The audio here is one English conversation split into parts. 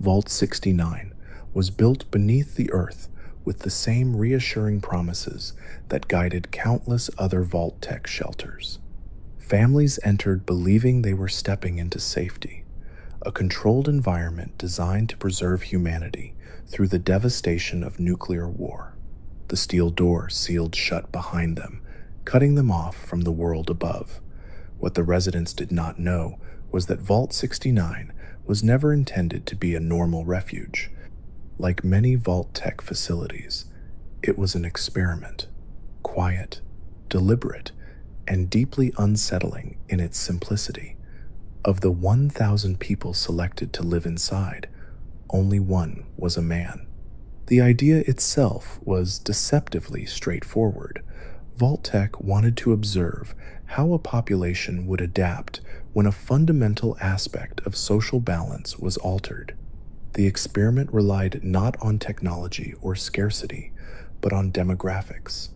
Vault 69 was built beneath the earth with the same reassuring promises that guided countless other Vault-Tec shelters. Families entered believing they were stepping into safety, a controlled environment designed to preserve humanity through the devastation of nuclear war. The steel door sealed shut behind them, cutting them off from the world above. What the residents did not know was that Vault 69 was never intended to be a normal refuge. Like many Vault-Tec facilities, it was an experiment, quiet, deliberate, and deeply unsettling in its simplicity. Of the 1,000 people selected to live inside, only one was a man. The idea itself was deceptively straightforward. Vault-Tec wanted to observe how a population would adapt when a fundamental aspect of social balance was altered. The experiment relied not on technology or scarcity, but on demographics.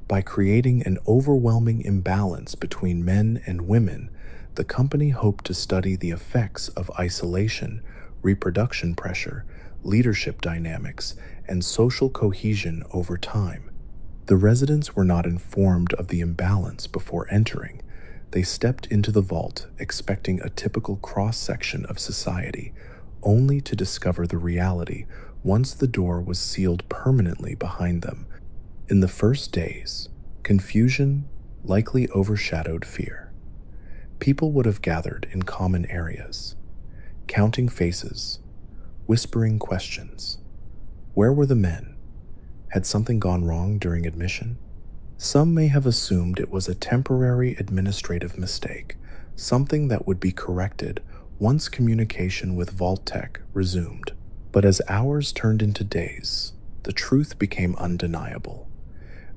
By creating an overwhelming imbalance between men and women, the company hoped to study the effects of isolation, reproduction pressure, leadership dynamics, and social cohesion over time. The residents were not informed of the imbalance before entering. They stepped into the vault expecting a typical cross-section of society, only to discover the reality once the door was sealed permanently behind them. In the first days, confusion likely overshadowed fear. People would have gathered in common areas, counting faces, whispering questions. Where were the men? Had something gone wrong during admission? Some may have assumed it was a temporary administrative mistake, something that would be corrected once communication with Vault-Tec resumed. But as hours turned into days, the truth became undeniable.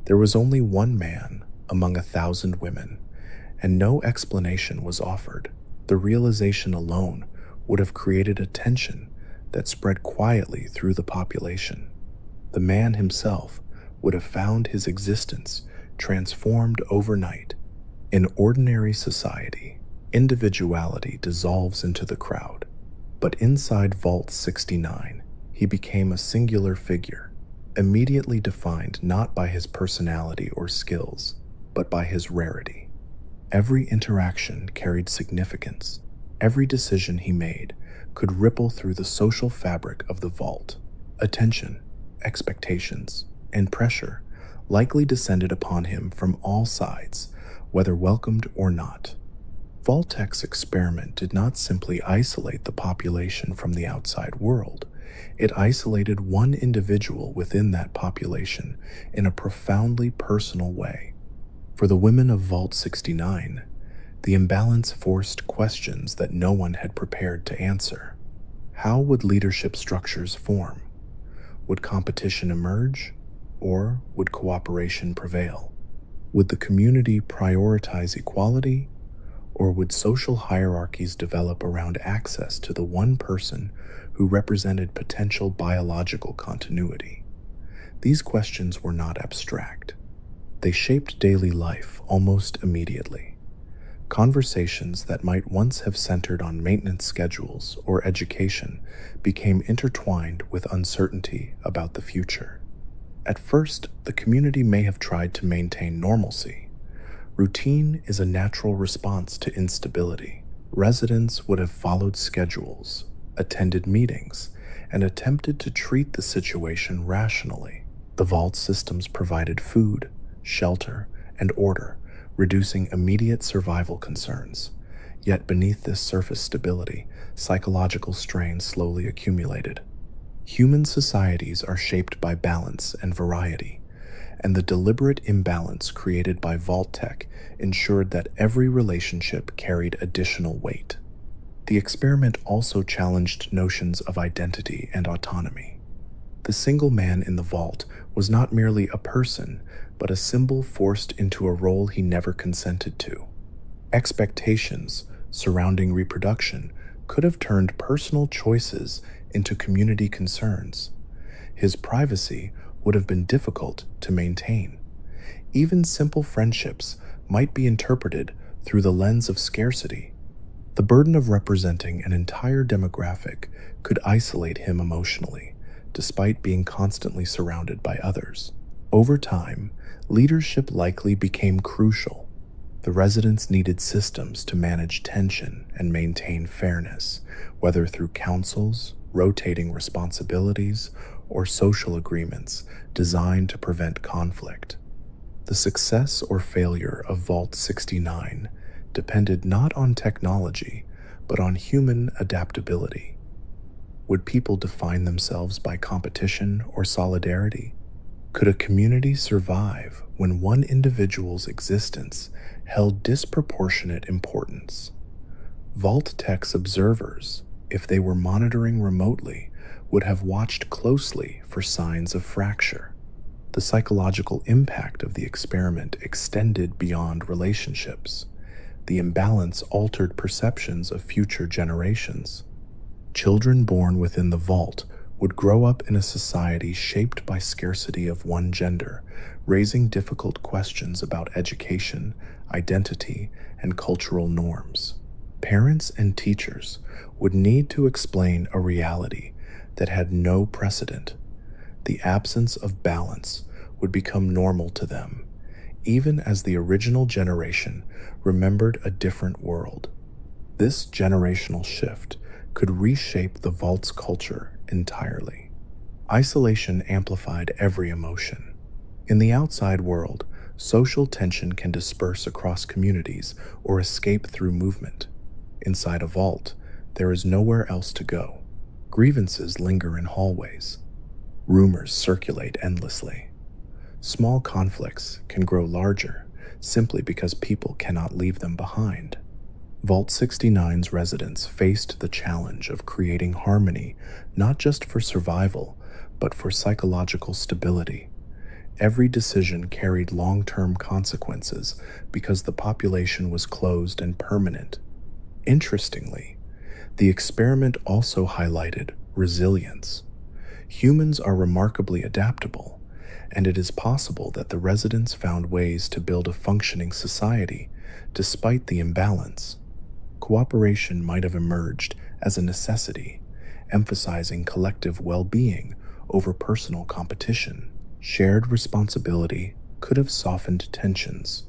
There was only one man among 1,000 women, and no explanation was offered. The realization alone would have created a tension that spread quietly through the population. The man himself would have found his existence transformed overnight. In ordinary society, individuality dissolves into the crowd, but inside Vault 69, he became a singular figure, immediately defined not by his personality or skills, but by his rarity. Every interaction carried significance. Every decision he made could ripple through the social fabric of the vault. Attention, expectations, and pressure likely descended upon him from all sides, whether welcomed or not. Vault-Tec's experiment did not simply isolate the population from the outside world. It isolated one individual within that population in a profoundly personal way. For the women of Vault 69, the imbalance forced questions that no one had prepared to answer. How would leadership structures form? Would competition emerge, or would cooperation prevail? Would the community prioritize equality, or would social hierarchies develop around access to the one person who represented potential biological continuity? These questions were not abstract. They shaped daily life almost immediately. Conversations that might once have centered on maintenance schedules or education became intertwined with uncertainty about the future. At first, the community may have tried to maintain normalcy. Routine is a natural response to instability. Residents would have followed schedules, attended meetings, and attempted to treat the situation rationally. The vault systems provided food, shelter, and order, reducing immediate survival concerns. Yet beneath this surface stability, psychological strain slowly accumulated. Human societies are shaped by balance and variety, and the deliberate imbalance created by Vault-Tec ensured that every relationship carried additional weight. The experiment also challenged notions of identity and autonomy. The single man in the vault was not merely a person, but a symbol forced into a role he never consented to. Expectations surrounding reproduction could have turned personal choices into community concerns. His privacy would have been difficult to maintain. Even simple friendships might be interpreted through the lens of scarcity. The burden of representing an entire demographic could isolate him emotionally, despite being constantly surrounded by others. Over time, leadership likely became crucial. The residents needed systems to manage tension and maintain fairness, whether through councils, rotating responsibilities, or social agreements designed to prevent conflict. The success or failure of Vault 69 depended not on technology, but on human adaptability. Would people define themselves by competition or solidarity? Could a community survive when one individual's existence held disproportionate importance? Vault-Tech's observers, if they were monitoring remotely, would have watched closely for signs of fracture. The psychological impact of the experiment extended beyond relationships. The imbalance altered perceptions of future generations. Children born within the vault would grow up in a society shaped by scarcity of one gender, raising difficult questions about education, identity, and cultural norms. Parents and teachers would need to explain a reality that had no precedent. The absence of balance would become normal to them, even as the original generation remembered a different world. This generational shift could reshape the vault's culture entirely. Isolation amplified every emotion. In the outside world, social tension can disperse across communities or escape through movement. Inside a vault, there is nowhere else to go. Grievances linger in hallways. Rumors circulate endlessly. Small conflicts can grow larger simply because people cannot leave them behind. Vault 69's residents faced the challenge of creating harmony not just for survival, but for psychological stability. Every decision carried long-term consequences because the population was closed and permanent. Interestingly, the experiment also highlighted resilience. Humans are remarkably adaptable, and it is possible that the residents found ways to build a functioning society despite the imbalance. Cooperation might have emerged as a necessity, emphasizing collective well-being over personal competition. Shared responsibility could have softened tensions,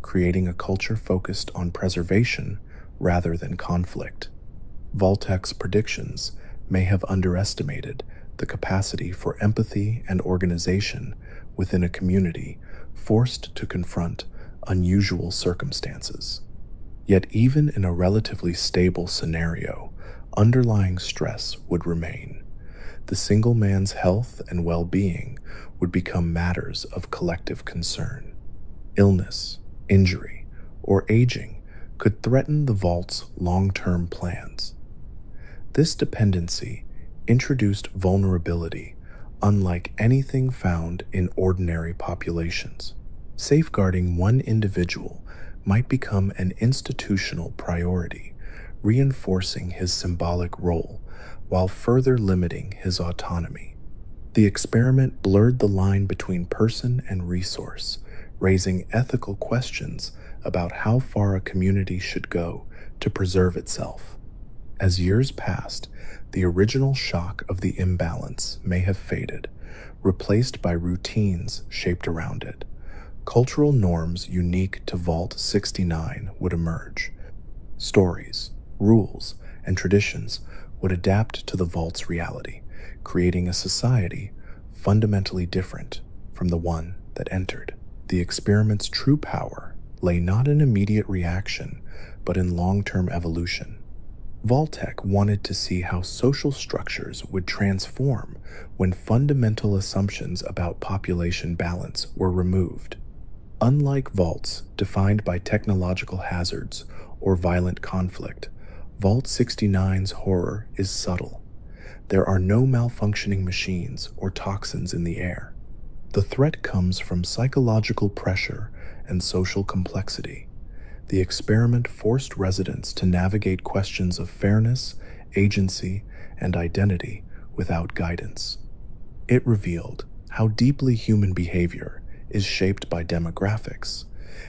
creating a culture focused on preservation rather than conflict. Vault-Tech's predictions may have underestimated the capacity for empathy and organization within a community forced to confront unusual circumstances. Yet even in a relatively stable scenario, underlying stress would remain. The single man's health and well-being would become matters of collective concern. Illness, injury, or aging could threaten the vault's long-term plans. This dependency introduced vulnerability unlike anything found in ordinary populations. Safeguarding one individual might become an institutional priority, reinforcing his symbolic role while further limiting his autonomy. The experiment blurred the line between person and resource, raising ethical questions about how far a community should go to preserve itself. As years passed, the original shock of the imbalance may have faded, replaced by routines shaped around it. Cultural norms unique to Vault 69 would emerge. Stories, rules, and traditions would adapt to the vault's reality, creating a society fundamentally different from the one that entered. The experiment's true power lay not in immediate reaction, but in long-term evolution. Vault-Tech wanted to see how social structures would transform when fundamental assumptions about population balance were removed. Unlike vaults defined by technological hazards or violent conflict, Vault 69's horror is subtle. There are no malfunctioning machines or toxins in the air. The threat comes from psychological pressure and social complexity. The experiment forced residents to navigate questions of fairness, agency, and identity without guidance. It revealed how deeply human behavior is shaped by demographics,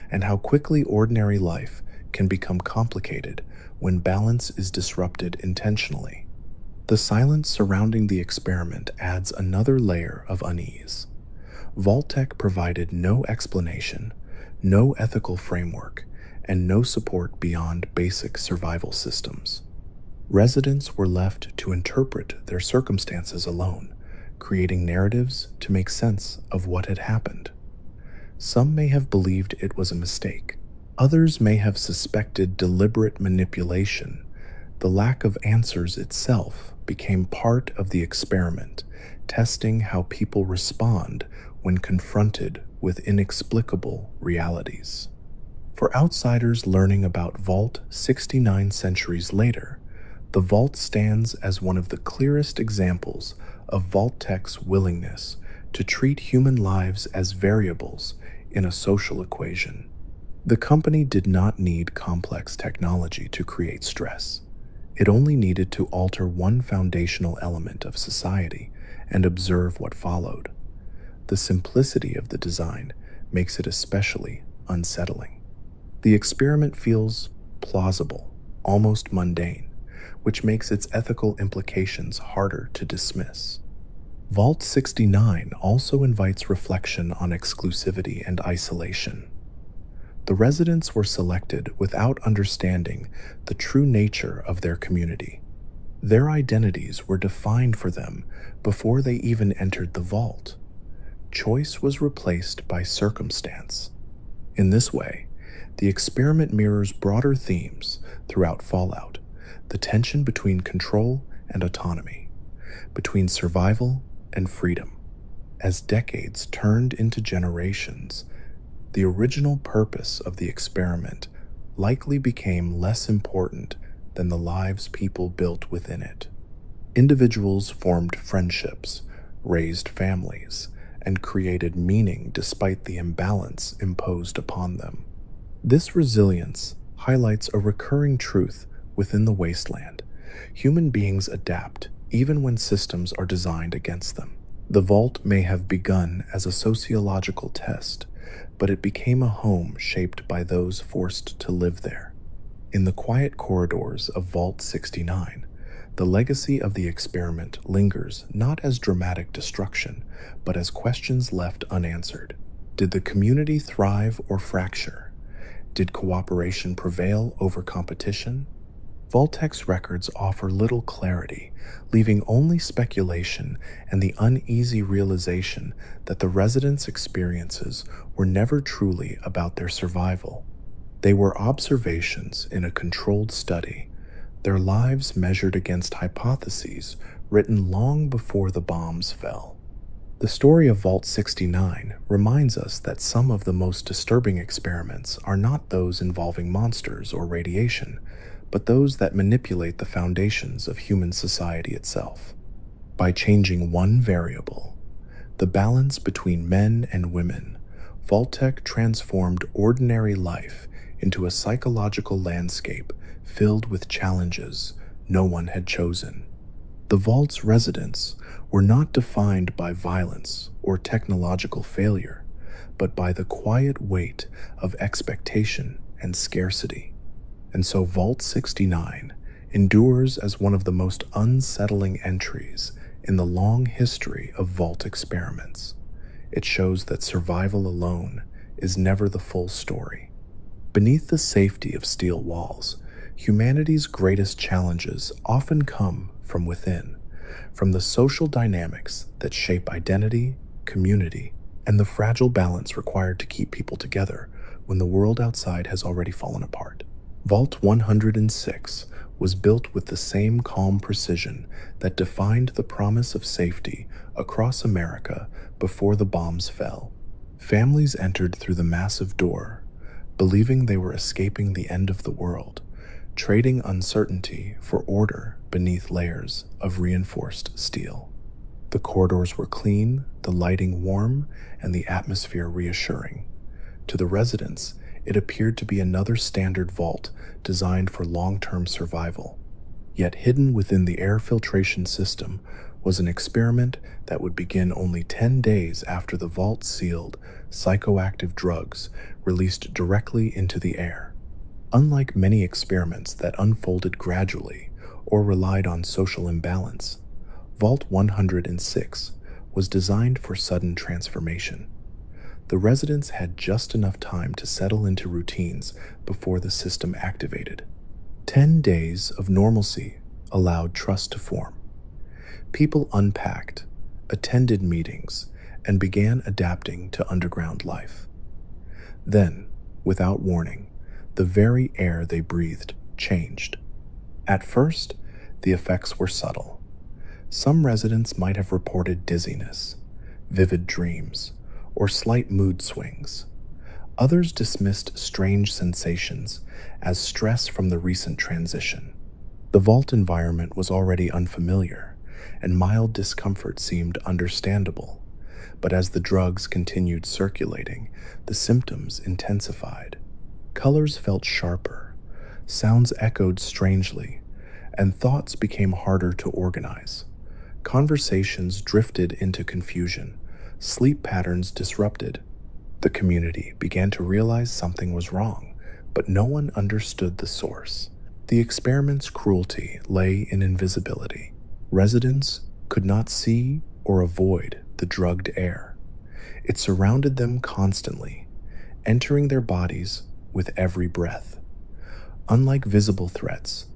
and how quickly ordinary life can become complicated when balance is disrupted intentionally. The silence surrounding the experiment adds another layer of unease. Vault-Tec provided no explanation, no ethical framework, and no support beyond basic survival systems. Residents were left to interpret their circumstances alone, creating narratives to make sense of what had happened. Some may have believed it was a mistake. Others may have suspected deliberate manipulation. The lack of answers itself became part of the experiment, testing how people respond when confronted with inexplicable realities. For outsiders learning about Vault 69 centuries later, the Vault stands as one of the clearest examples of Vault-Tec's willingness to treat human lives as variables in a social equation. The company did not need complex technology to create stress. It only needed to alter one foundational element of society and observe what followed. The simplicity of the design makes it especially unsettling. The experiment feels plausible, almost mundane, which makes its ethical implications harder to dismiss. Vault 69 also invites reflection on exclusivity and isolation. The residents were selected without understanding the true nature of their community. Their identities were defined for them before they even entered the vault. Choice was replaced by circumstance. In this way, the experiment mirrors broader themes throughout Fallout: the tension between control and autonomy, between survival and freedom. As decades turned into generations, the original purpose of the experiment likely became less important than the lives people built within it. Individuals formed friendships, raised families, and created meaning despite the imbalance imposed upon them. This resilience highlights a recurring truth within the wasteland. Human beings adapt even when systems are designed against them. The vault may have begun as a sociological test, but it became a home shaped by those forced to live there. In the quiet corridors of Vault 69, the legacy of the experiment lingers not as dramatic destruction, but as questions left unanswered. Did the community thrive or fracture? Did cooperation prevail over competition? Vault-Tec's records offer little clarity, leaving only speculation and the uneasy realization that the residents' experiences were never truly about their survival. They were observations in a controlled study, their lives measured against hypotheses written long before the bombs fell. The story of Vault 69 reminds us that some of the most disturbing experiments are not those involving monsters or radiation, but those that manipulate the foundations of human society itself. By changing one variable, the balance between men and women, Vault-Tec transformed ordinary life into a psychological landscape filled with challenges no one had chosen. The Vault's residents were not defined by violence or technological failure, but by the quiet weight of expectation and scarcity. And so Vault 69 endures as one of the most unsettling entries in the long history of Vault experiments. It shows that survival alone is never the full story. Beneath the safety of steel walls, humanity's greatest challenges often come from within, from the social dynamics that shape identity, community, and the fragile balance required to keep people together when the world outside has already fallen apart. Vault 106 was built with the same calm precision that defined the promise of safety across America before the bombs fell. Families entered through the massive door, believing they were escaping the end of the world, trading uncertainty for order beneath layers of reinforced steel. The corridors were clean, the lighting warm, and the atmosphere reassuring. To the residents, it appeared to be another standard vault designed for long-term survival. Yet hidden within the air filtration system was an experiment that would begin only 10 days after the vault sealed psychoactive drugs released directly into the air. Unlike many experiments that unfolded gradually or relied on social imbalance, Vault 106 was designed for sudden transformation. The residents had just enough time to settle into routines before the system activated. 10 days of normalcy allowed trust to form. People unpacked, attended meetings, and began adapting to underground life. Then, without warning, the very air they breathed changed. At first, the effects were subtle. Some residents might have reported dizziness, vivid dreams, or slight mood swings. Others dismissed strange sensations as stress from the recent transition. The vault environment was already unfamiliar, and mild discomfort seemed understandable. But as the drugs continued circulating, the symptoms intensified. Colors felt sharper, sounds echoed strangely, and thoughts became harder to organize. Conversations drifted into confusion, sleep patterns disrupted. The community began to realize something was wrong, but no one understood the source. The experiment's cruelty lay in invisibility. Residents could not see or avoid the drugged air. It surrounded them constantly, entering their bodies with every breath. Unlike visible threats,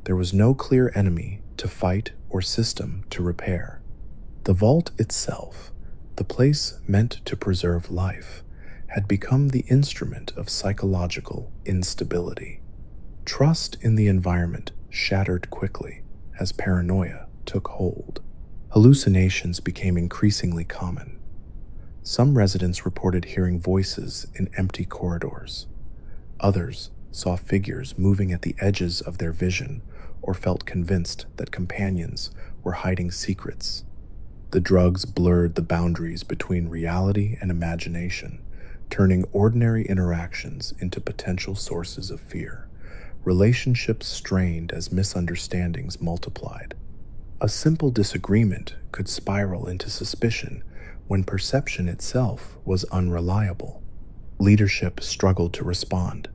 there was no clear enemy to fight or system to repair. The vault itself, the place meant to preserve life, had become the instrument of psychological instability. Trust in the environment shattered quickly as paranoia took hold. Hallucinations became increasingly common. Some residents reported hearing voices in empty corridors. Others saw figures moving at the edges of their vision or felt convinced that companions were hiding secrets. The drugs blurred the boundaries between reality and imagination, turning ordinary interactions into potential sources of fear. Relationships strained as misunderstandings multiplied. A simple disagreement could spiral into suspicion when perception itself was unreliable. Leadership struggled to respond.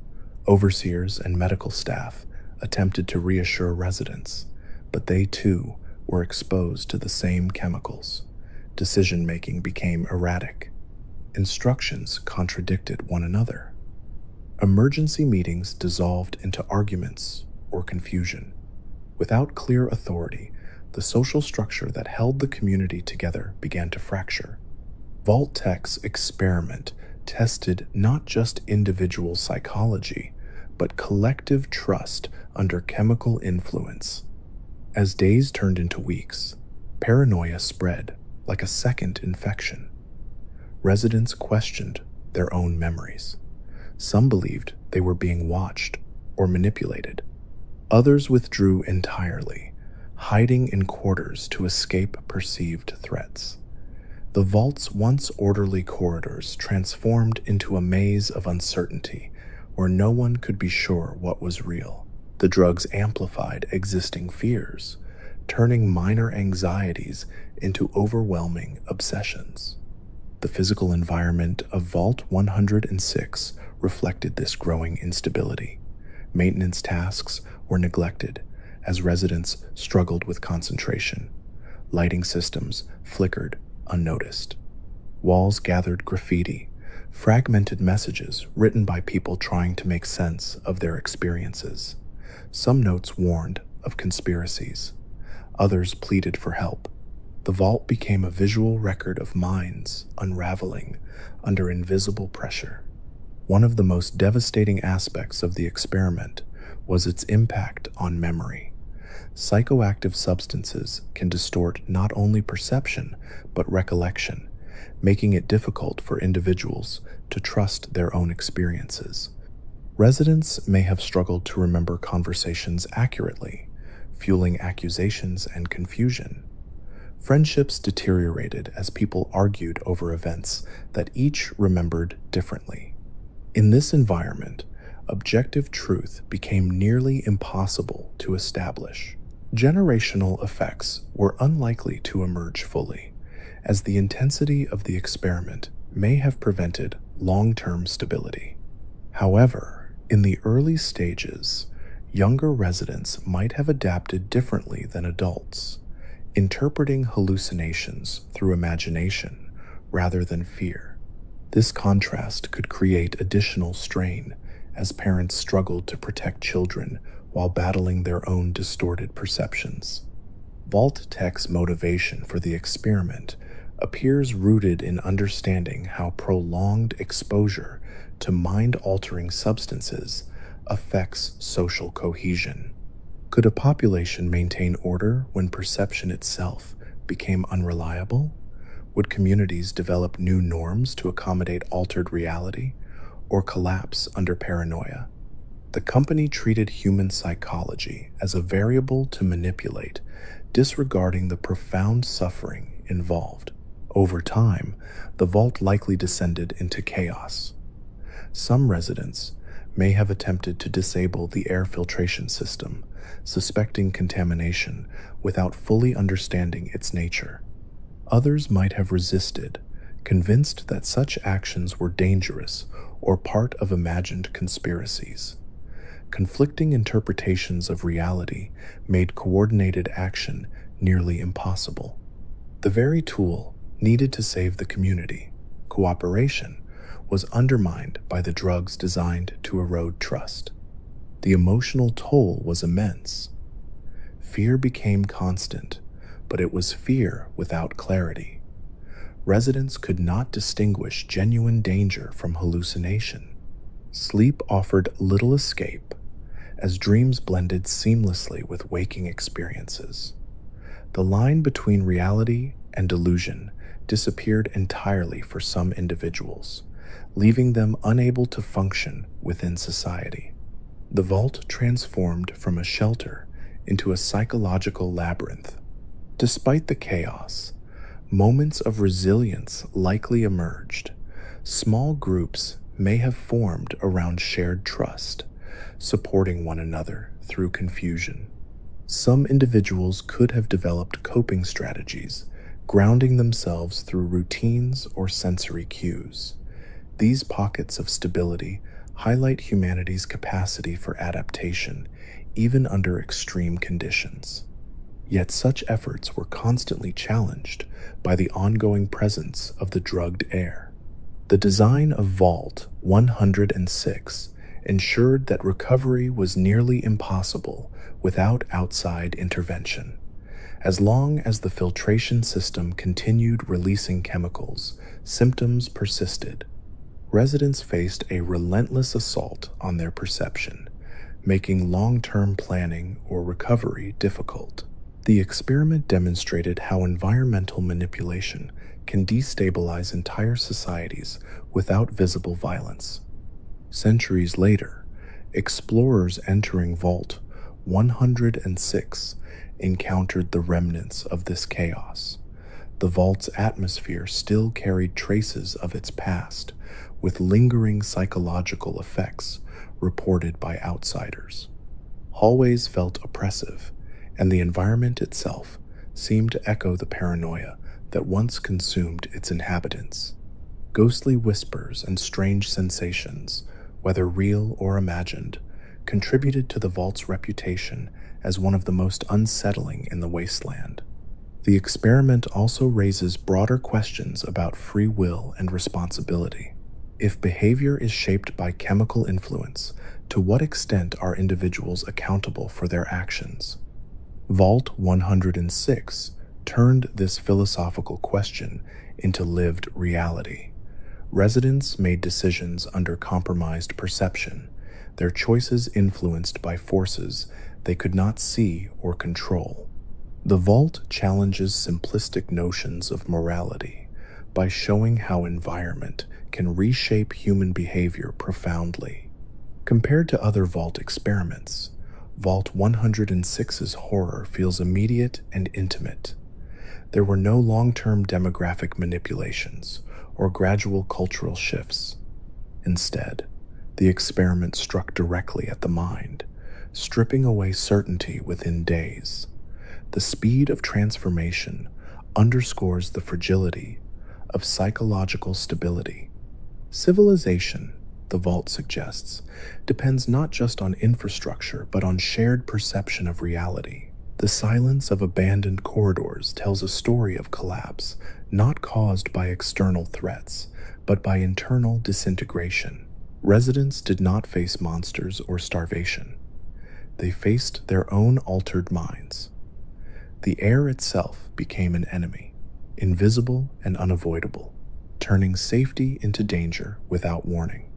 Overseers and medical staff attempted to reassure residents, but they too were exposed to the same chemicals. Decision-making became erratic. Instructions contradicted one another. Emergency meetings dissolved into arguments or confusion. Without clear authority, the social structure that held the community together began to fracture. Vault-Tech's experiment tested not just individual psychology, but collective trust under chemical influence. As days turned into weeks, paranoia spread like a second infection. Residents questioned their own memories. Some believed they were being watched or manipulated. Others withdrew entirely, hiding in quarters to escape perceived threats. The vault's once orderly corridors transformed into a maze of uncertainty where no one could be sure what was real. The drugs amplified existing fears, turning minor anxieties into overwhelming obsessions. The physical environment of Vault 106 reflected this growing instability. Maintenance tasks were neglected as residents struggled with concentration. Lighting systems flickered unnoticed. Walls gathered graffiti, fragmented messages written by people trying to make sense of their experiences. Some notes warned of conspiracies. Others pleaded for help. The vault became a visual record of minds unraveling under invisible pressure. One of the most devastating aspects of the experiment was its impact on memory. Psychoactive substances can distort not only perception, but recollection, making it difficult for individuals to trust their own experiences. Residents may have struggled to remember conversations accurately, fueling accusations and confusion. Friendships deteriorated as people argued over events that each remembered differently. In this environment, objective truth became nearly impossible to establish. Generational effects were unlikely to emerge fully, as the intensity of the experiment may have prevented long-term stability. However, In the early stages, younger residents might have adapted differently than adults, interpreting hallucinations through imagination rather than fear. This contrast could create additional strain as parents struggled to protect children while battling their own distorted perceptions. Vault-Tech's motivation for the experiment appears rooted in understanding how prolonged exposure to mind-altering substances affects social cohesion. Could a population maintain order when perception itself became unreliable? Would communities develop new norms to accommodate altered reality, or collapse under paranoia? The company treated human psychology as a variable to manipulate, disregarding the profound suffering involved. Over time, the vault likely descended into chaos. Some residents may have attempted to disable the air filtration system, suspecting contamination without fully understanding its nature. Others might have resisted, convinced that such actions were dangerous or part of imagined conspiracies. Conflicting interpretations of reality made coordinated action nearly impossible. The very tool needed to save the community, cooperation, was undermined by the drugs designed to erode trust. The emotional toll was immense. Fear became constant, but it was fear without clarity. Residents could not distinguish genuine danger from hallucination. Sleep offered little escape, as dreams blended seamlessly with waking experiences. The line between reality and delusion disappeared entirely for some individuals, leaving them unable to function within society. The vault transformed from a shelter into a psychological labyrinth. Despite the chaos, moments of resilience likely emerged. Small groups may have formed around shared trust, supporting one another through confusion. Some individuals could have developed coping strategies, grounding themselves through routines or sensory cues. These pockets of stability highlight humanity's capacity for adaptation, even under extreme conditions. Yet such efforts were constantly challenged by the ongoing presence of the drugged air. The design of Vault 106 ensured that recovery was nearly impossible without outside intervention. As long as the filtration system continued releasing chemicals, symptoms persisted. Residents faced a relentless assault on their perception, making long-term planning or recovery difficult. The experiment demonstrated how environmental manipulation can destabilize entire societies without visible violence. Centuries later, explorers entering Vault 106 encountered the remnants of this chaos. The vault's atmosphere still carried traces of its past, with lingering psychological effects reported by outsiders. Hallways felt oppressive, and the environment itself seemed to echo the paranoia that once consumed its inhabitants. Ghostly whispers and strange sensations, whether real or imagined, contributed to the vault's reputation as one of the most unsettling in the wasteland. The experiment also raises broader questions about free will and responsibility. If behavior is shaped by chemical influence, to what extent are individuals accountable for their actions? Vault 106 turned this philosophical question into lived reality. Residents made decisions under compromised perception, their choices influenced by forces they could not see or control. The vault challenges simplistic notions of morality by showing how environment can reshape human behavior profoundly. Compared to other vault experiments, Vault 106's horror feels immediate and intimate. There were no long-term demographic manipulations or gradual cultural shifts. Instead, the experiment struck directly at the mind, stripping away certainty within days. The speed of transformation underscores the fragility of psychological stability. Civilization the vault suggests, depends not just on infrastructure but on shared perception of reality. The silence of abandoned corridors tells a story of collapse, not caused by external threats, but by internal disintegration. Residents did not face monsters or starvation. They faced their own altered minds. The air itself became an enemy, invisible and unavoidable, turning safety into danger without warning.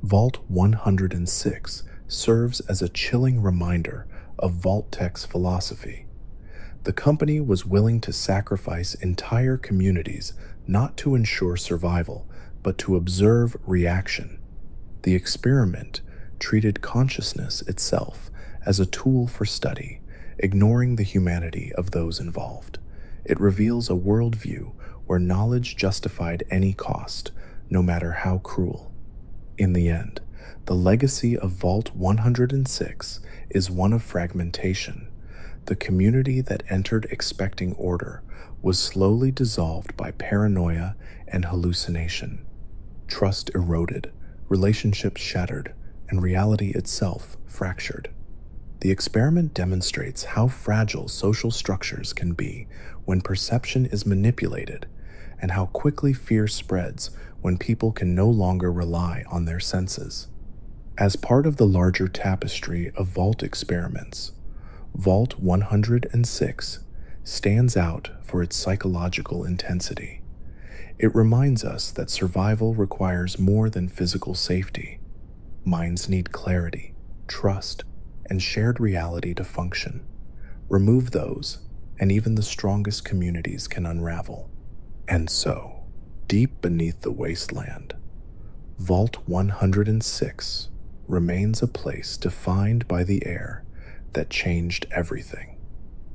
Vault 106 serves as a chilling reminder of Vault-Tec's philosophy. The company was willing to sacrifice entire communities not to ensure survival, but to observe reaction. The experiment treated consciousness itself as a tool for study, ignoring the humanity of those involved. It reveals a worldview where knowledge justified any cost, no matter how cruel. In the end, the legacy of Vault 106 is one of fragmentation. The community that entered expecting order was slowly dissolved by paranoia and hallucination. Trust eroded, relationships shattered, and reality itself fractured. The experiment demonstrates how fragile social structures can be when perception is manipulated, and how quickly fear spreads when people can no longer rely on their senses. As part of the larger tapestry of Vault experiments, Vault 106 stands out for its psychological intensity. It reminds us that survival requires more than physical safety. Minds need clarity, trust, and shared reality to function. Remove those, and even the strongest communities can unravel. And so, deep beneath the wasteland, Vault 106 remains a place defined by the air that changed everything.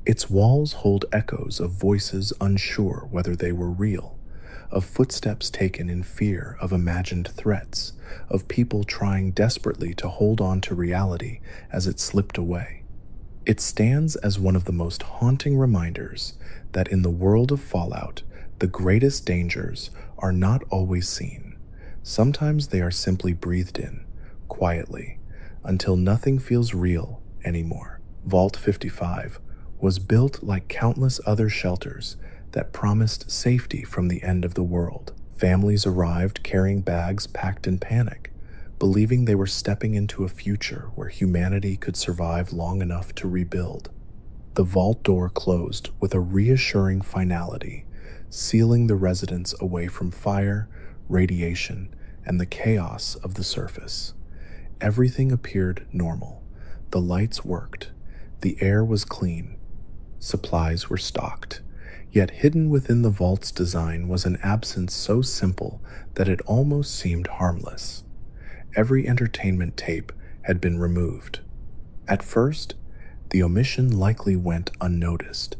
Its walls hold echoes of voices unsure whether they were real, of footsteps taken in fear of imagined threats, of people trying desperately to hold on to reality as it slipped away. It stands as one of the most haunting reminders that in the world of Fallout, the greatest dangers are not always seen. Sometimes they are simply breathed in, quietly, until nothing feels real anymore. Vault 55 was built like countless other shelters that promised safety from the end of the world. Families arrived carrying bags packed in panic, believing they were stepping into a future where humanity could survive long enough to rebuild. The vault door closed with a reassuring finality, sealing the residents away from fire, radiation, and the chaos of the surface. Everything appeared normal. The lights worked. The air was clean. Supplies were stocked. Yet hidden within the vault's design was an absence so simple that it almost seemed harmless. Every entertainment tape had been removed. At first, the omission likely went unnoticed.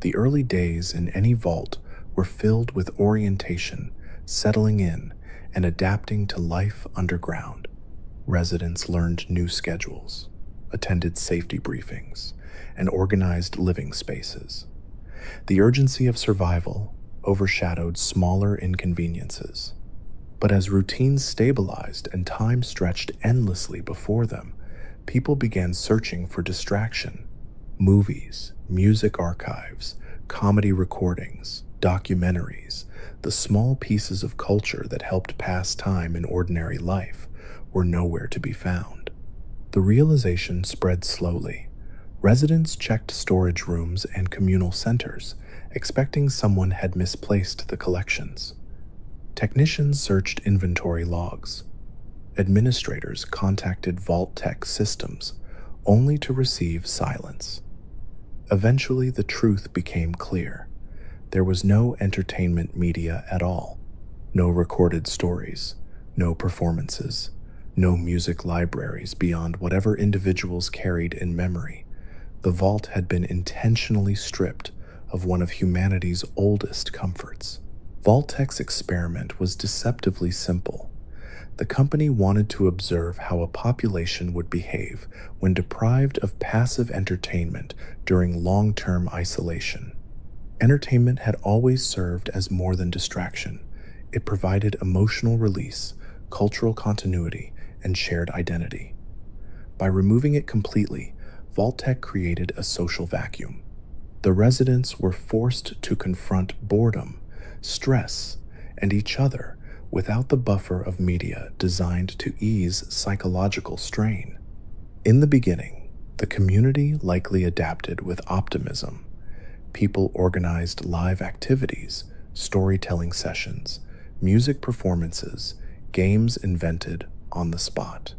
The early days in any vault were filled with orientation, settling in, and adapting to life underground. Residents learned new schedules, attended safety briefings, and organized living spaces. The urgency of survival overshadowed smaller inconveniences. But as routines stabilized and time stretched endlessly before them, people began searching for distraction. Movies, music archives, comedy recordings, documentaries, the small pieces of culture that helped pass time in ordinary life were nowhere to be found. The realization spread slowly. Residents checked storage rooms and communal centers, expecting someone had misplaced the collections. Technicians searched inventory logs. Administrators contacted Vault-Tec systems, only to receive silence. Eventually, the truth became clear. There was no entertainment media at all. No recorded stories, no performances, no music libraries beyond whatever individuals carried in memory. The vault had been intentionally stripped of one of humanity's oldest comforts. Vault-Tec's experiment was deceptively simple. The company wanted to observe how a population would behave when deprived of passive entertainment during long-term isolation. Entertainment had always served as more than distraction. It provided emotional release, cultural continuity, and shared identity. By removing it completely, Vault-Tec created a social vacuum. The residents were forced to confront boredom, stress, and each other without the buffer of media designed to ease psychological strain. In the beginning, the community likely adapted with optimism. People organized live activities, storytelling sessions, music performances, games invented on the spot.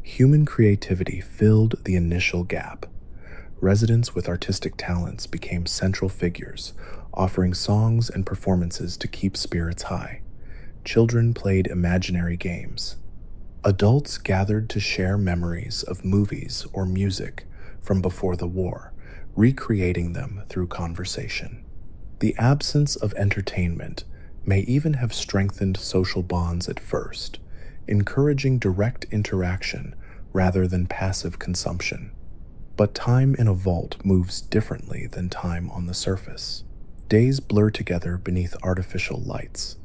Human creativity filled the initial gap. Residents with artistic talents became central figures, offering songs and performances to keep spirits high. Children played imaginary games. Adults gathered to share memories of movies or music from before the war, recreating them through conversation. The absence of entertainment may even have strengthened social bonds at first, encouraging direct interaction rather than passive consumption. But time in a vault moves differently than time on the surface. Days blur together beneath artificial lights.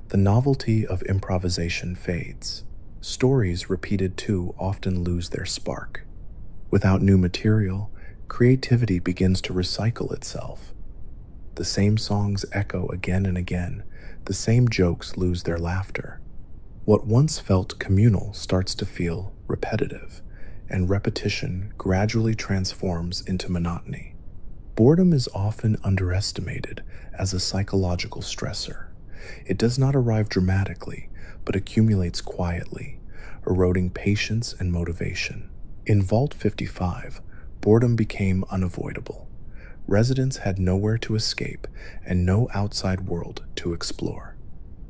The novelty of improvisation fades. Stories repeated too often lose their spark. Without new material, creativity begins to recycle itself. The same songs echo again and again. The same jokes lose their laughter. What once felt communal starts to feel repetitive, and repetition gradually transforms into monotony. Boredom is often underestimated as a psychological stressor. It does not arrive dramatically, but accumulates quietly, eroding patience and motivation. In Vault 55, boredom became unavoidable. Residents had nowhere to escape and no outside world to explore.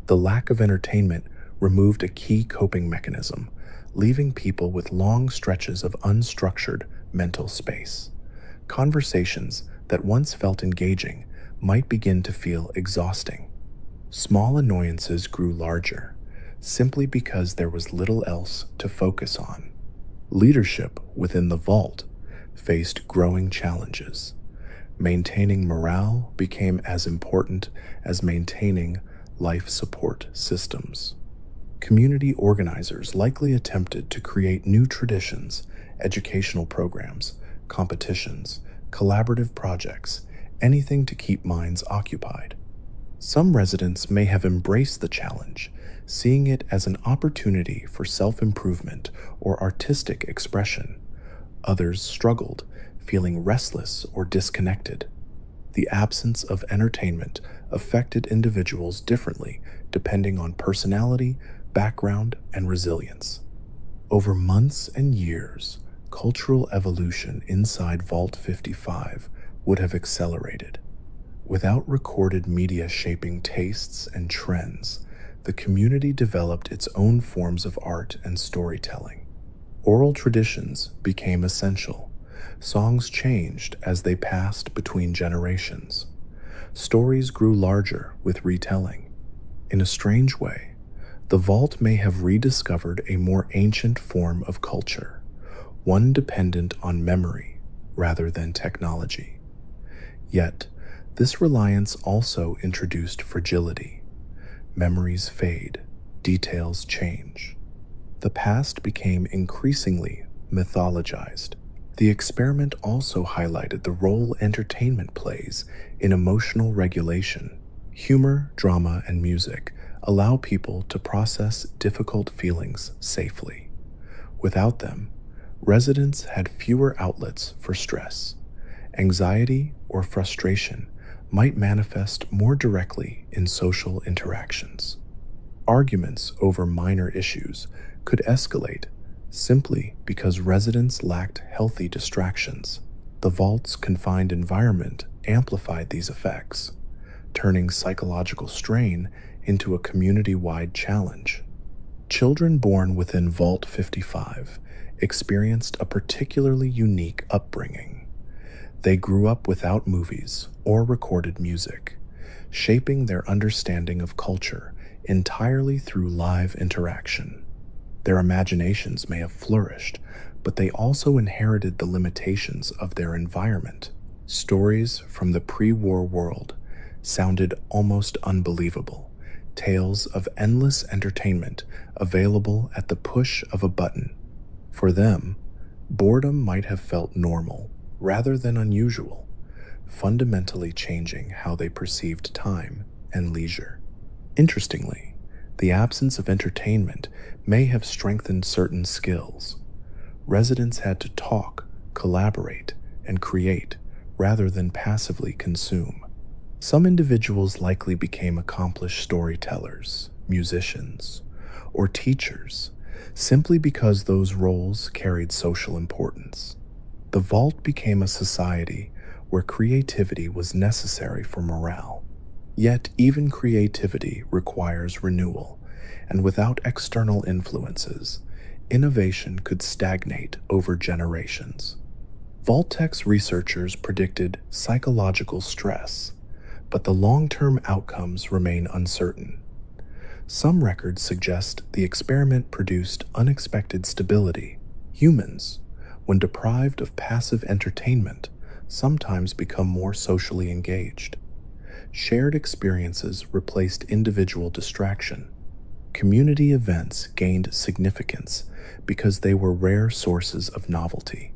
The lack of entertainment removed a key coping mechanism, leaving people with long stretches of unstructured mental space. Conversations that once felt engaging might begin to feel exhausting. Small annoyances grew larger, simply because there was little else to focus on. Leadership within the vault faced growing challenges. Maintaining morale became as important as maintaining life support systems. Community organizers likely attempted to create new traditions, educational programs, competitions, collaborative projects, anything to keep minds occupied. Some residents may have embraced the challenge, seeing it as an opportunity for self-improvement or artistic expression. Others struggled, feeling restless or disconnected. The absence of entertainment affected individuals differently depending on personality, background, and resilience. Over months and years, cultural evolution inside Vault 55 would have accelerated. Without recorded media shaping tastes and trends, the community developed its own forms of art and storytelling. Oral traditions became essential. Songs changed as they passed between generations. Stories grew larger with retelling. In a strange way, the vault may have rediscovered a more ancient form of culture, one dependent on memory rather than technology. Yet, this reliance also introduced fragility. Memories fade, details change. The past became increasingly mythologized. The experiment also highlighted the role entertainment plays in emotional regulation. Humor, drama, and music allow people to process difficult feelings safely. Without them, residents had fewer outlets for stress. Anxiety or frustration might manifest more directly in social interactions. Arguments over minor issues could escalate simply because residents lacked healthy distractions. The vault's confined environment amplified these effects, turning psychological strain into a community-wide challenge. Children born within Vault 55 experienced a particularly unique upbringing. They grew up without movies or recorded music, shaping their understanding of culture entirely through live interaction. Their imaginations may have flourished, but they also inherited the limitations of their environment. Stories from the pre-war world sounded almost unbelievable, tales of endless entertainment available at the push of a button. For them, boredom might have felt normal rather than unusual, fundamentally changing how they perceived time and leisure. Interestingly, the absence of entertainment may have strengthened certain skills. Residents had to talk, collaborate, and create rather than passively consume. Some individuals likely became accomplished storytellers, musicians, or teachers simply because those roles carried social importance. The vault became a society where creativity was necessary for morale. Yet, even creativity requires renewal, and without external influences, innovation could stagnate over generations. Vault-Tec's researchers predicted psychological stress, but the long-term outcomes remain uncertain. Some records suggest the experiment produced unexpected stability. Humans, when deprived of passive entertainment, sometimes become more socially engaged. Shared experiences replaced individual distraction. Community events gained significance because they were rare sources of novelty.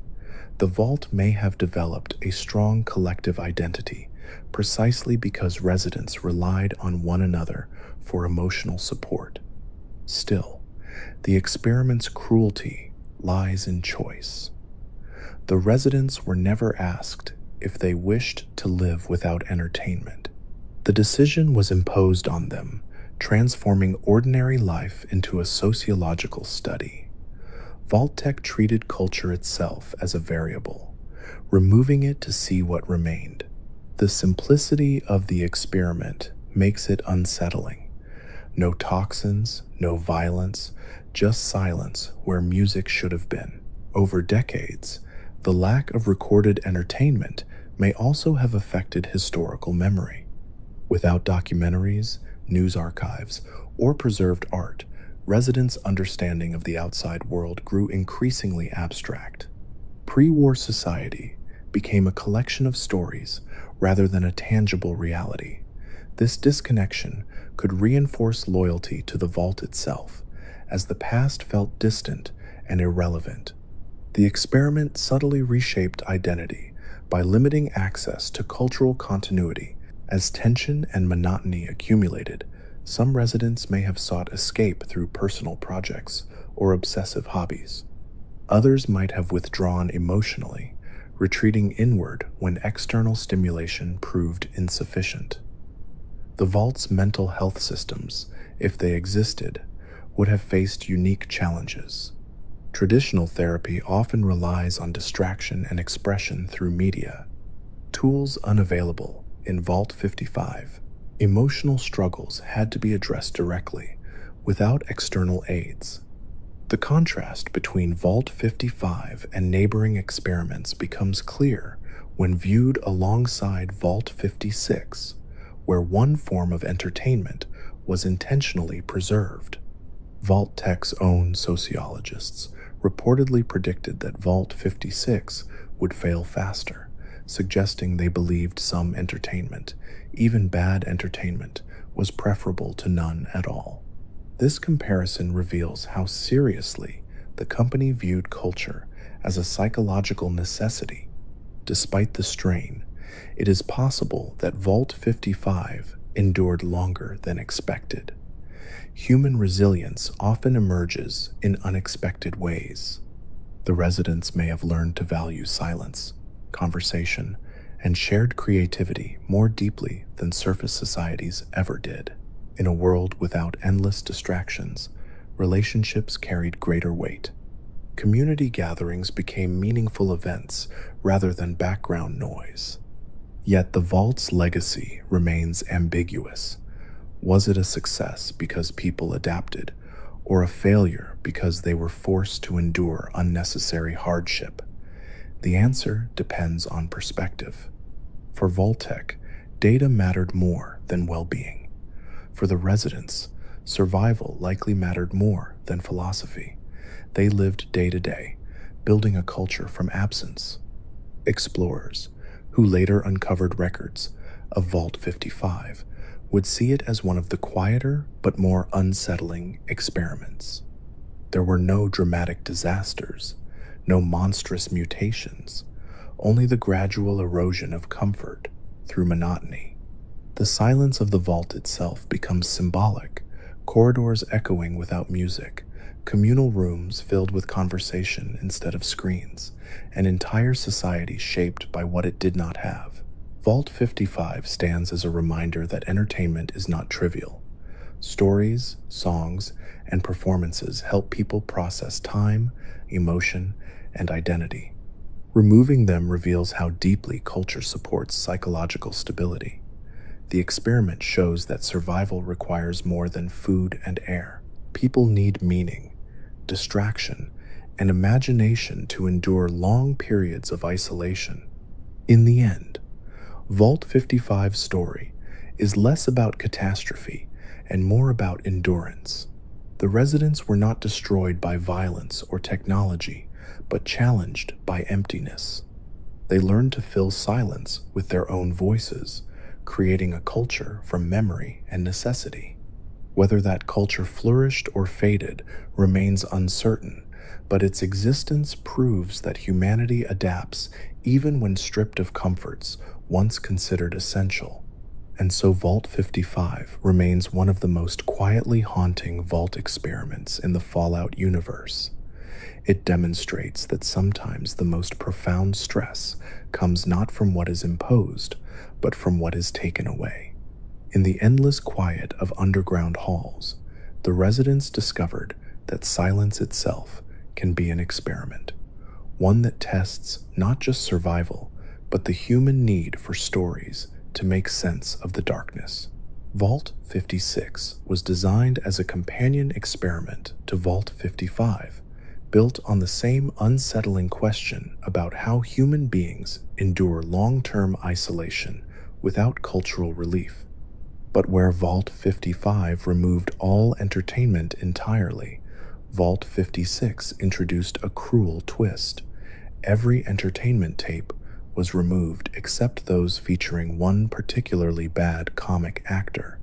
The vault may have developed a strong collective identity precisely because residents relied on one another for emotional support. Still, the experiment's cruelty lies in choice. The residents were never asked if they wished to live without entertainment. The decision was imposed on them, transforming ordinary life into a sociological study. Vault-Tec treated culture itself as a variable, removing it to see what remained. The simplicity of the experiment makes it unsettling. No toxins, no violence, just silence where music should have been. Over decades, the lack of recorded entertainment may also have affected historical memory. Without documentaries, news archives, or preserved art, residents' understanding of the outside world grew increasingly abstract. Pre-war society became a collection of stories rather than a tangible reality. This disconnection could reinforce loyalty to the vault itself, as the past felt distant and irrelevant. The experiment subtly reshaped identity by limiting access to cultural continuity. As tension and monotony accumulated, some residents may have sought escape through personal projects or obsessive hobbies. Others might have withdrawn emotionally, retreating inward when external stimulation proved insufficient. The vault's mental health systems, if they existed, would have faced unique challenges. Traditional therapy often relies on distraction and expression through media, tools unavailable in Vault 55. Emotional struggles had to be addressed directly, without external aids. The contrast between Vault 55 and neighboring experiments becomes clear when viewed alongside Vault 56, where one form of entertainment was intentionally preserved. Vault-Tec's own sociologists reportedly predicted that Vault 56 would fail faster, suggesting they believed some entertainment, even bad entertainment, was preferable to none at all. This comparison reveals how seriously the company viewed culture as a psychological necessity. Despite the strain, it is possible that Vault 55 endured longer than expected. Human resilience often emerges in unexpected ways. The residents may have learned to value silence, conversation, and shared creativity more deeply than surface societies ever did. In a world without endless distractions, relationships carried greater weight. Community gatherings became meaningful events rather than background noise. Yet the vault's legacy remains ambiguous. Was it a success because people adapted, or a failure because they were forced to endure unnecessary hardship? The answer depends on perspective. For Vault-Tec, data mattered more than well-being. For the residents, survival likely mattered more than philosophy. They lived day to day, building a culture from absence. Explorers, who later uncovered records of Vault 55, would see it as one of the quieter but more unsettling experiments. There were no dramatic disasters, no monstrous mutations, only the gradual erosion of comfort through monotony. The silence of the vault itself becomes symbolic, corridors echoing without music, communal rooms filled with conversation instead of screens, an entire society shaped by what it did not have. Vault 55 stands as a reminder that entertainment is not trivial. Stories, songs, and performances help people process time, emotion, and identity. Removing them reveals how deeply culture supports psychological stability. The experiment shows that survival requires more than food and air. People need meaning, distraction, and imagination to endure long periods of isolation. In the end, Vault 55's story is less about catastrophe and more about endurance. The residents were not destroyed by violence or technology, but challenged by emptiness. They learned to fill silence with their own voices, creating a culture from memory and necessity. Whether that culture flourished or faded remains uncertain, but its existence proves that humanity adapts even when stripped of comforts once considered essential. And so Vault 55 remains one of the most quietly haunting vault experiments in the Fallout universe. It demonstrates that sometimes the most profound stress comes not from what is imposed, but from what is taken away. In the endless quiet of underground halls, the residents discovered that silence itself can be an experiment, one that tests not just survival, but the human need for stories to make sense of the darkness. Vault 56 was designed as a companion experiment to Vault 55, built on the same unsettling question about how human beings endure long-term isolation without cultural relief. But where Vault 55 removed all entertainment entirely, Vault 56 introduced a cruel twist. Every entertainment tape was removed except those featuring one particularly bad comic actor.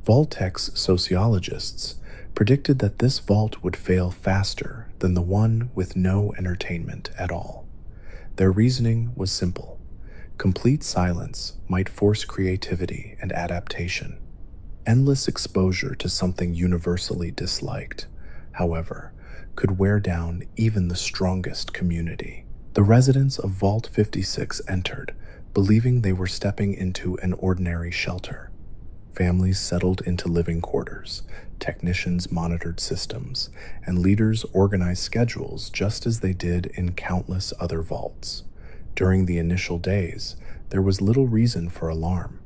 Vault-Tec's sociologists predicted that this vault would fail faster than the one with no entertainment at all. Their reasoning was simple. Complete silence might force creativity and adaptation. Endless exposure to something universally disliked, however, could wear down even the strongest community. The residents of Vault 56 entered, believing they were stepping into an ordinary shelter. Families settled into living quarters, technicians monitored systems, and leaders organized schedules just as they did in countless other vaults. During the initial days, there was little reason for alarm.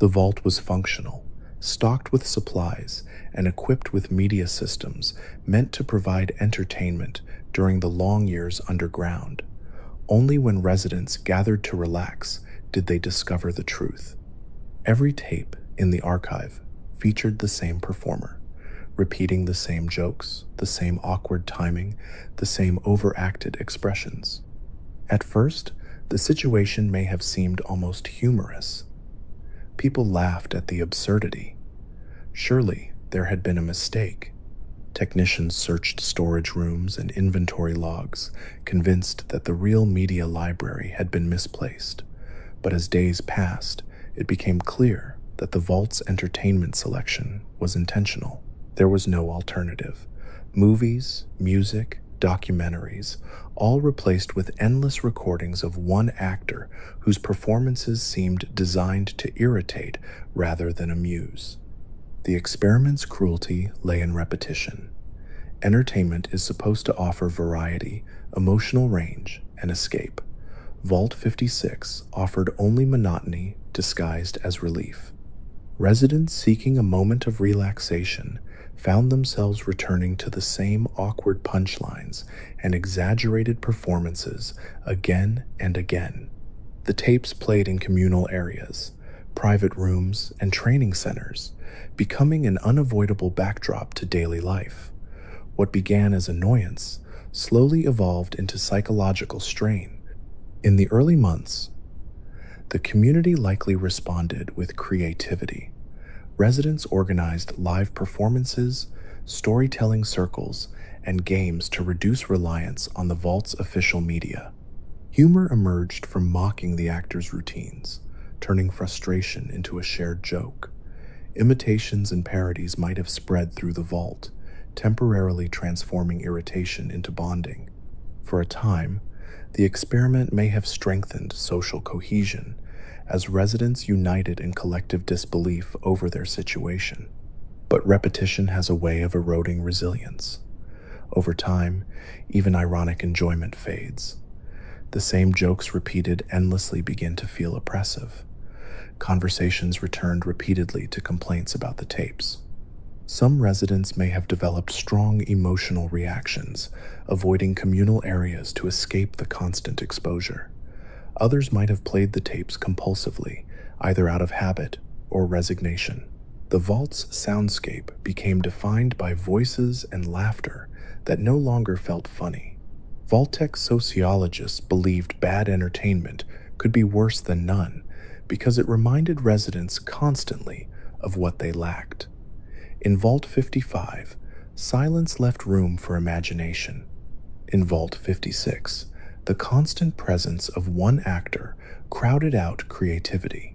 The vault was functional, stocked with supplies, and equipped with media systems meant to provide entertainment during the long years underground. Only when residents gathered to relax did they discover the truth. Every tape in the archive featured the same performer, repeating the same jokes, the same awkward timing, the same overacted expressions. At first, the situation may have seemed almost humorous. People laughed at the absurdity. Surely there had been a mistake. Technicians searched storage rooms and inventory logs, convinced that the real media library had been misplaced. But as days passed, it became clear that the vault's entertainment selection was intentional. There was no alternative. Movies, music, documentaries, all replaced with endless recordings of one actor whose performances seemed designed to irritate rather than amuse. The experiment's cruelty lay in repetition. Entertainment is supposed to offer variety, emotional range, and escape. Vault 56 offered only monotony disguised as relief. Residents seeking a moment of relaxation found themselves returning to the same awkward punchlines and exaggerated performances again and again. The tapes played in communal areas, private rooms, and training centers, becoming an unavoidable backdrop to daily life. What began as annoyance slowly evolved into psychological strain. In the early months, the community likely responded with creativity. Residents organized live performances, storytelling circles, and games to reduce reliance on the vault's official media. Humor emerged from mocking the actors' routines, turning frustration into a shared joke. Imitations and parodies might have spread through the vault, temporarily transforming irritation into bonding. For a time, the experiment may have strengthened social cohesion as residents united in collective disbelief over their situation. But repetition has a way of eroding resilience. Over time, even ironic enjoyment fades. The same jokes repeated endlessly begin to feel oppressive. Conversations returned repeatedly to complaints about the tapes. Some residents may have developed strong emotional reactions, avoiding communal areas to escape the constant exposure. Others might have played the tapes compulsively, either out of habit or resignation. The vault's soundscape became defined by voices and laughter that no longer felt funny. Vault-Tec sociologists believed bad entertainment could be worse than none because it reminded residents constantly of what they lacked. In Vault 55, silence left room for imagination. In Vault 56, the constant presence of one actor crowded out creativity.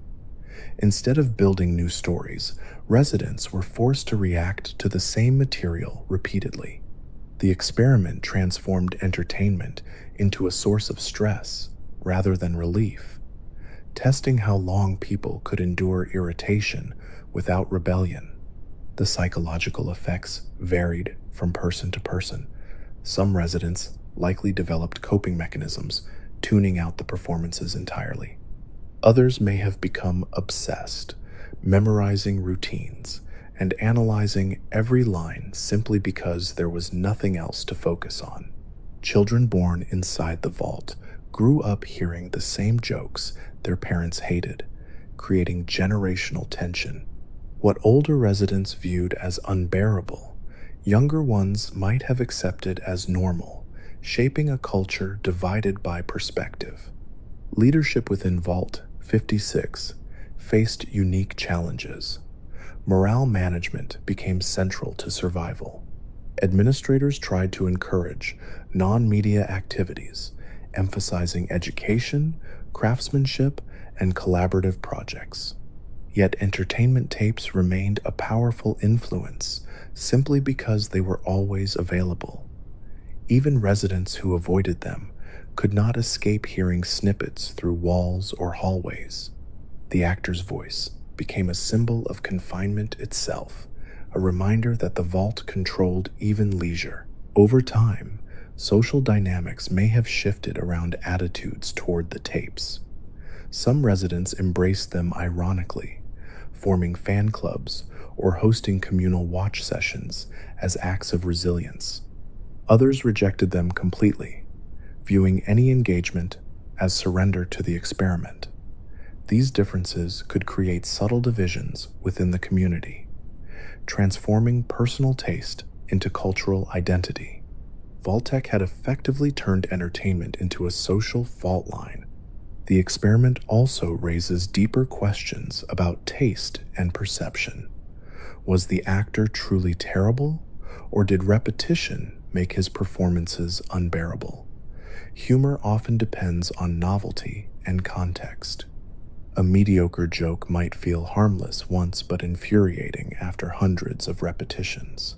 Instead of building new stories, residents were forced to react to the same material repeatedly. The experiment transformed entertainment into a source of stress rather than relief, testing how long people could endure irritation without rebellion. The psychological effects varied from person to person. Some residents likely developed coping mechanisms, tuning out the performances entirely. Others may have become obsessed, memorizing routines and analyzing every line simply because there was nothing else to focus on. Children born inside the vault grew up hearing the same jokes their parents hated, creating generational tension. What older residents viewed as unbearable, younger ones might have accepted as normal, shaping a culture divided by perspective. Leadership within Vault 56 faced unique challenges. Morale management became central to survival. Administrators tried to encourage non-media activities, emphasizing education, craftsmanship, and collaborative projects. Yet entertainment tapes remained a powerful influence simply because they were always available. Even residents who avoided them could not escape hearing snippets through walls or hallways. The actor's voice became a symbol of confinement itself, a reminder that the vault controlled even leisure. Over time, social dynamics may have shifted around attitudes toward the tapes. Some residents embraced them ironically, forming fan clubs or hosting communal watch sessions as acts of resilience. Others rejected them completely, viewing any engagement as surrender to the experiment. These differences could create subtle divisions within the community, transforming personal taste into cultural identity. Vault-Tec had effectively turned entertainment into a social fault line. The experiment also raises deeper questions about taste and perception. Was the actor truly terrible, or did repetition make his performances unbearable? Humor often depends on novelty and context. A mediocre joke might feel harmless once but infuriating after hundreds of repetitions.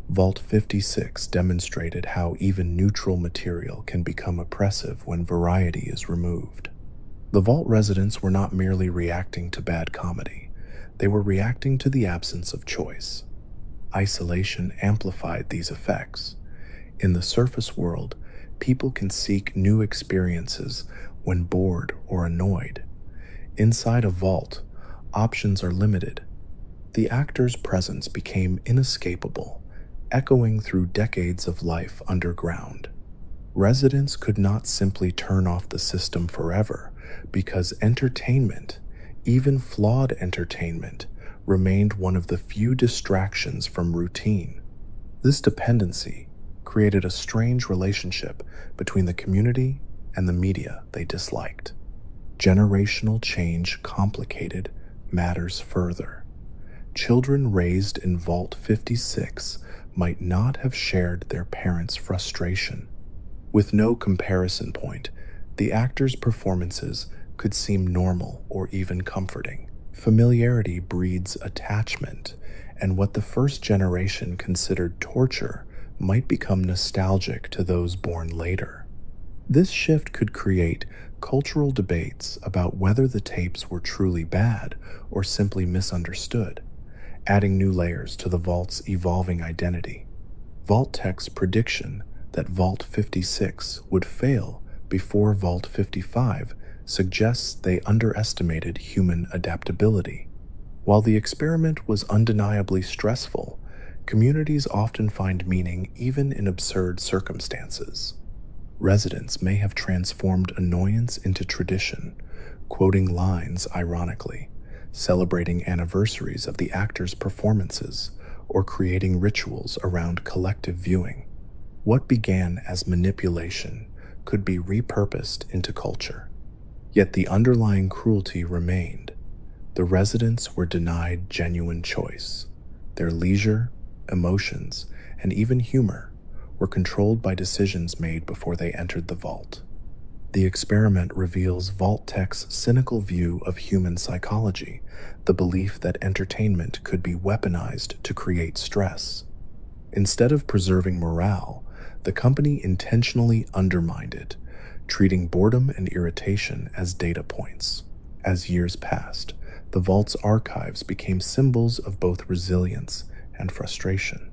Vault 56 demonstrated how even neutral material can become oppressive when variety is removed. The vault residents were not merely reacting to bad comedy, they were reacting to the absence of choice. Isolation amplified these effects. In the surface world, people can seek new experiences when bored or annoyed. Inside a vault, options are limited. The actor's presence became inescapable, echoing through decades of life underground. Residents could not simply turn off the system forever because entertainment, even flawed entertainment, remained one of the few distractions from routine. This dependency created a strange relationship between the community and the media they disliked. Generational change complicated matters further. Children raised in Vault 56 might not have shared their parents' frustration. With no comparison point, the actors' performances could seem normal or even comforting. Familiarity breeds attachment, and what the first generation considered torture might become nostalgic to those born later. This shift could create cultural debates about whether the tapes were truly bad or simply misunderstood, adding new layers to the Vault's evolving identity. Vault-Tech's prediction that Vault 56 would fail before Vault 55 suggests they underestimated human adaptability. While the experiment was undeniably stressful, communities often find meaning even in absurd circumstances. Residents may have transformed annoyance into tradition, quoting lines ironically, celebrating anniversaries of the actors' performances, or creating rituals around collective viewing. What began as manipulation could be repurposed into culture. Yet the underlying cruelty remained. The residents were denied genuine choice. Their leisure, emotions, and even humor were controlled by decisions made before they entered the vault. The experiment reveals Vault-Tech's cynical view of human psychology, the belief that entertainment could be weaponized to create stress. Instead of preserving morale, the company intentionally undermined it, treating boredom and irritation as data points. As years passed, the Vault's archives became symbols of both resilience and frustration.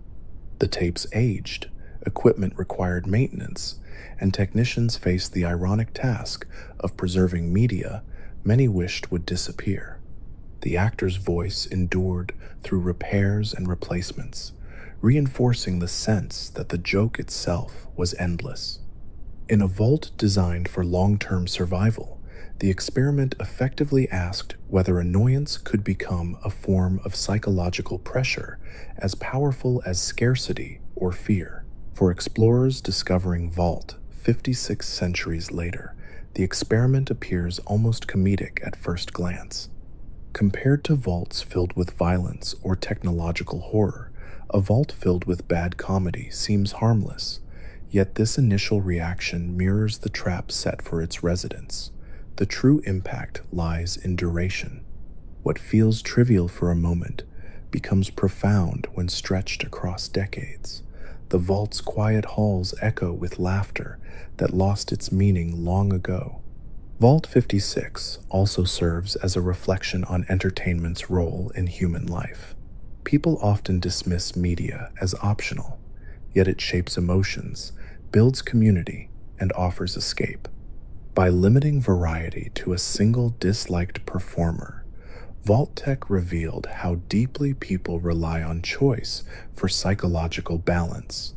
The tapes aged, equipment required maintenance, and technicians faced the ironic task of preserving media many wished would disappear. The actor's voice endured through repairs and replacements, reinforcing the sense that the joke itself was endless. In a vault designed for long-term survival, the experiment effectively asked whether annoyance could become a form of psychological pressure as powerful as scarcity or fear. For explorers discovering Vault 56 centuries later, the experiment appears almost comedic at first glance. Compared to vaults filled with violence or technological horror, a vault filled with bad comedy seems harmless, yet this initial reaction mirrors the trap set for its residents. The true impact lies in duration. What feels trivial for a moment becomes profound when stretched across decades. The vault's quiet halls echo with laughter that lost its meaning long ago. Vault 56 also serves as a reflection on entertainment's role in human life. People often dismiss media as optional, yet it shapes emotions, builds community, and offers escape. By limiting variety to a single disliked performer, Vault-Tech revealed how deeply people rely on choice for psychological balance.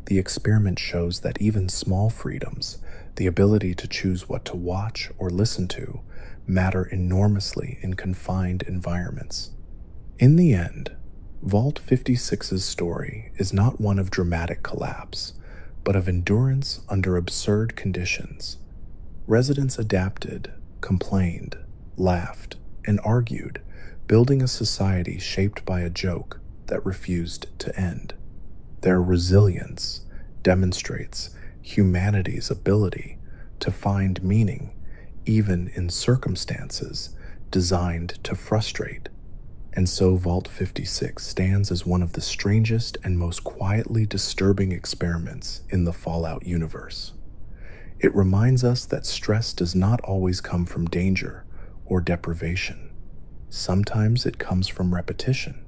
The experiment shows that even small freedoms, the ability to choose what to watch or listen to, matter enormously in confined environments. In the end, Vault 56's story is not one of dramatic collapse, but of endurance under absurd conditions. Residents adapted, complained, laughed, and argued, building a society shaped by a joke that refused to end. Their resilience demonstrates humanity's ability to find meaning even in circumstances designed to frustrate. And so Vault 56 stands as one of the strangest and most quietly disturbing experiments in the Fallout universe. It reminds us that stress does not always come from danger or deprivation. Sometimes it comes from repetition,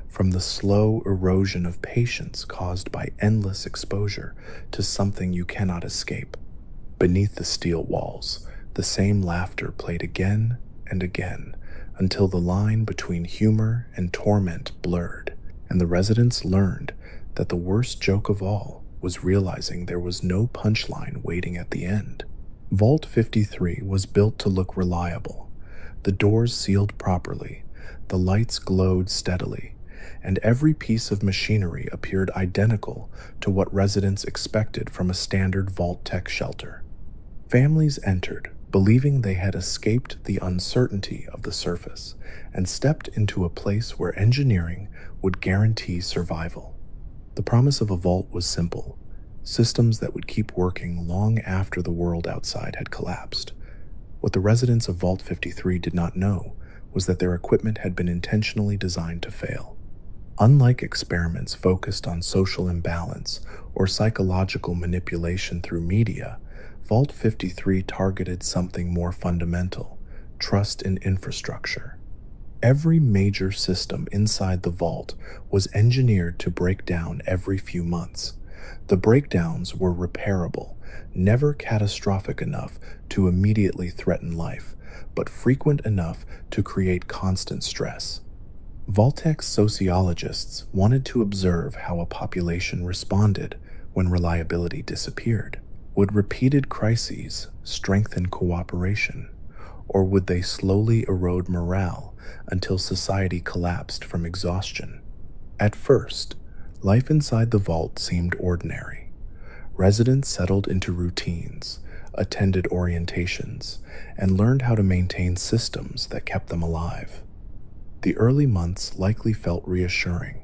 from the slow erosion of patience caused by endless exposure to something you cannot escape. Beneath the steel walls, the same laughter played again and again until the line between humor and torment blurred, and the residents learned that the worst joke of all was realizing there was no punchline waiting at the end. Vault 53 was built to look reliable. The doors sealed properly, the lights glowed steadily, and every piece of machinery appeared identical to what residents expected from a standard Vault-Tech shelter. Families entered, believing they had escaped the uncertainty of the surface and stepped into a place where engineering would guarantee survival. The promise of a vault was simple: systems that would keep working long after the world outside had collapsed. What the residents of Vault 53 did not know was that their equipment had been intentionally designed to fail. Unlike experiments focused on social imbalance or psychological manipulation through media, Vault 53 targeted something more fundamental: trust in infrastructure. Every major system inside the vault was engineered to break down every few months. The breakdowns were repairable, never catastrophic enough to immediately threaten life, but frequent enough to create constant stress. Vault-Tec sociologists wanted to observe how a population responded when reliability disappeared. Would repeated crises strengthen cooperation, or would they slowly erode morale until society collapsed from exhaustion? At first, life inside the vault seemed ordinary. Residents settled into routines, attended orientations, and learned how to maintain systems that kept them alive. The early months likely felt reassuring.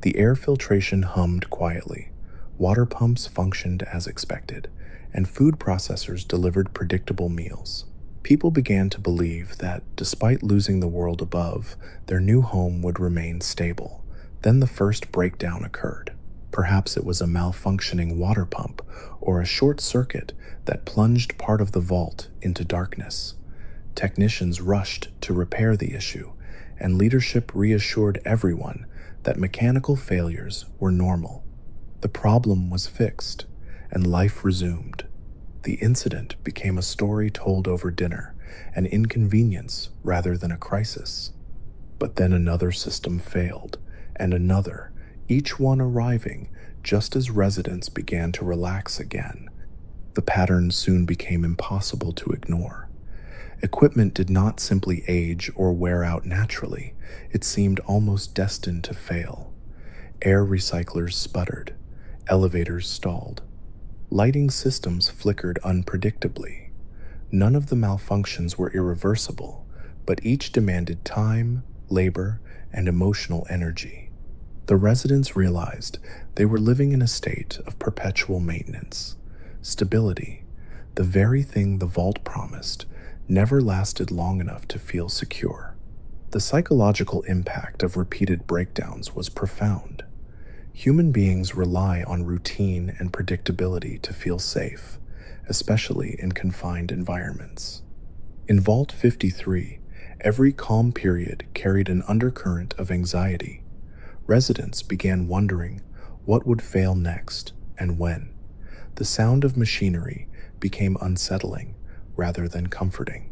The air filtration hummed quietly, water pumps functioned as expected, and food processors delivered predictable meals. People began to believe that, despite losing the world above, their new home would remain stable. Then the first breakdown occurred. Perhaps it was a malfunctioning water pump or a short circuit that plunged part of the vault into darkness. Technicians rushed to repair the issue, and leadership reassured everyone that mechanical failures were normal. The problem was fixed, and life resumed. The incident became a story told over dinner, an inconvenience rather than a crisis. But then another system failed, and another, each one arriving just as residents began to relax again. The pattern soon became impossible to ignore. Equipment did not simply age or wear out naturally, it seemed almost destined to fail. Air recyclers sputtered, elevators stalled, lighting systems flickered unpredictably. None of the malfunctions were irreversible, but each demanded time, labor, and emotional energy. The residents realized they were living in a state of perpetual maintenance. Stability, the very thing the vault promised, never lasted long enough to feel secure. The psychological impact of repeated breakdowns was profound. Human beings rely on routine and predictability to feel safe, especially in confined environments. In Vault 53, every calm period carried an undercurrent of anxiety. Residents began wondering what would fail next and when. The sound of machinery became unsettling rather than comforting.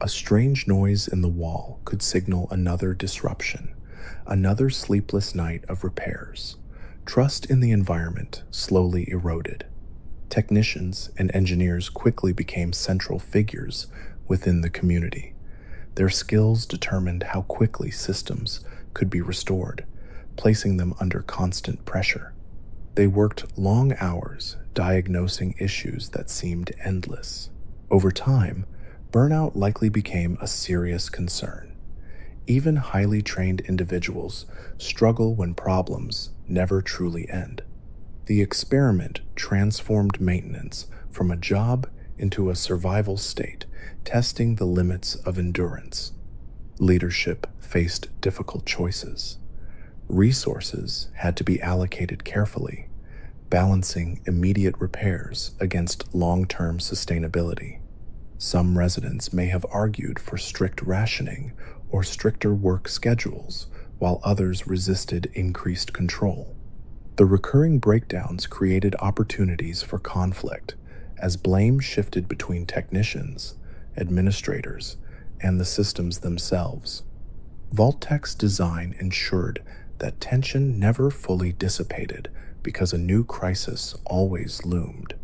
A strange noise in the wall could signal another disruption, another sleepless night of repairs. Trust in the environment slowly eroded. Technicians and engineers quickly became central figures within the community. Their skills determined how quickly systems could be restored, placing them under constant pressure. They worked long hours diagnosing issues that seemed endless. Over time, burnout likely became a serious concern. Even highly trained individuals struggle when problems never truly end. The experiment transformed maintenance from a job into a survival state, testing the limits of endurance. Leadership faced difficult choices. Resources had to be allocated carefully, balancing immediate repairs against long-term sustainability. Some residents may have argued for strict rationing or stricter work schedules, while others resisted increased control. The recurring breakdowns created opportunities for conflict as blame shifted between technicians, administrators, and the systems themselves. Vault-Tec's design ensured that tension never fully dissipated because a new crisis always loomed.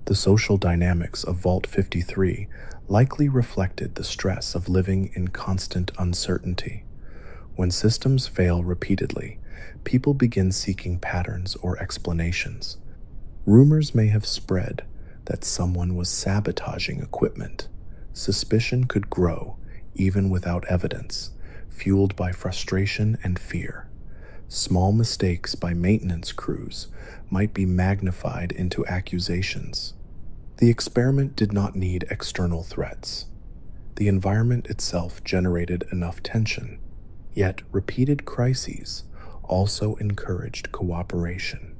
The social dynamics of Vault 53 likely reflected the stress of living in constant uncertainty. When systems fail repeatedly, people begin seeking patterns or explanations. Rumors may have spread that someone was sabotaging equipment, Suspicion could grow, even without evidence, fueled by frustration and fear. Small mistakes by maintenance crews might be magnified into accusations. The experiment did not need external threats. The environment itself generated enough tension, yet repeated crises also encouraged cooperation.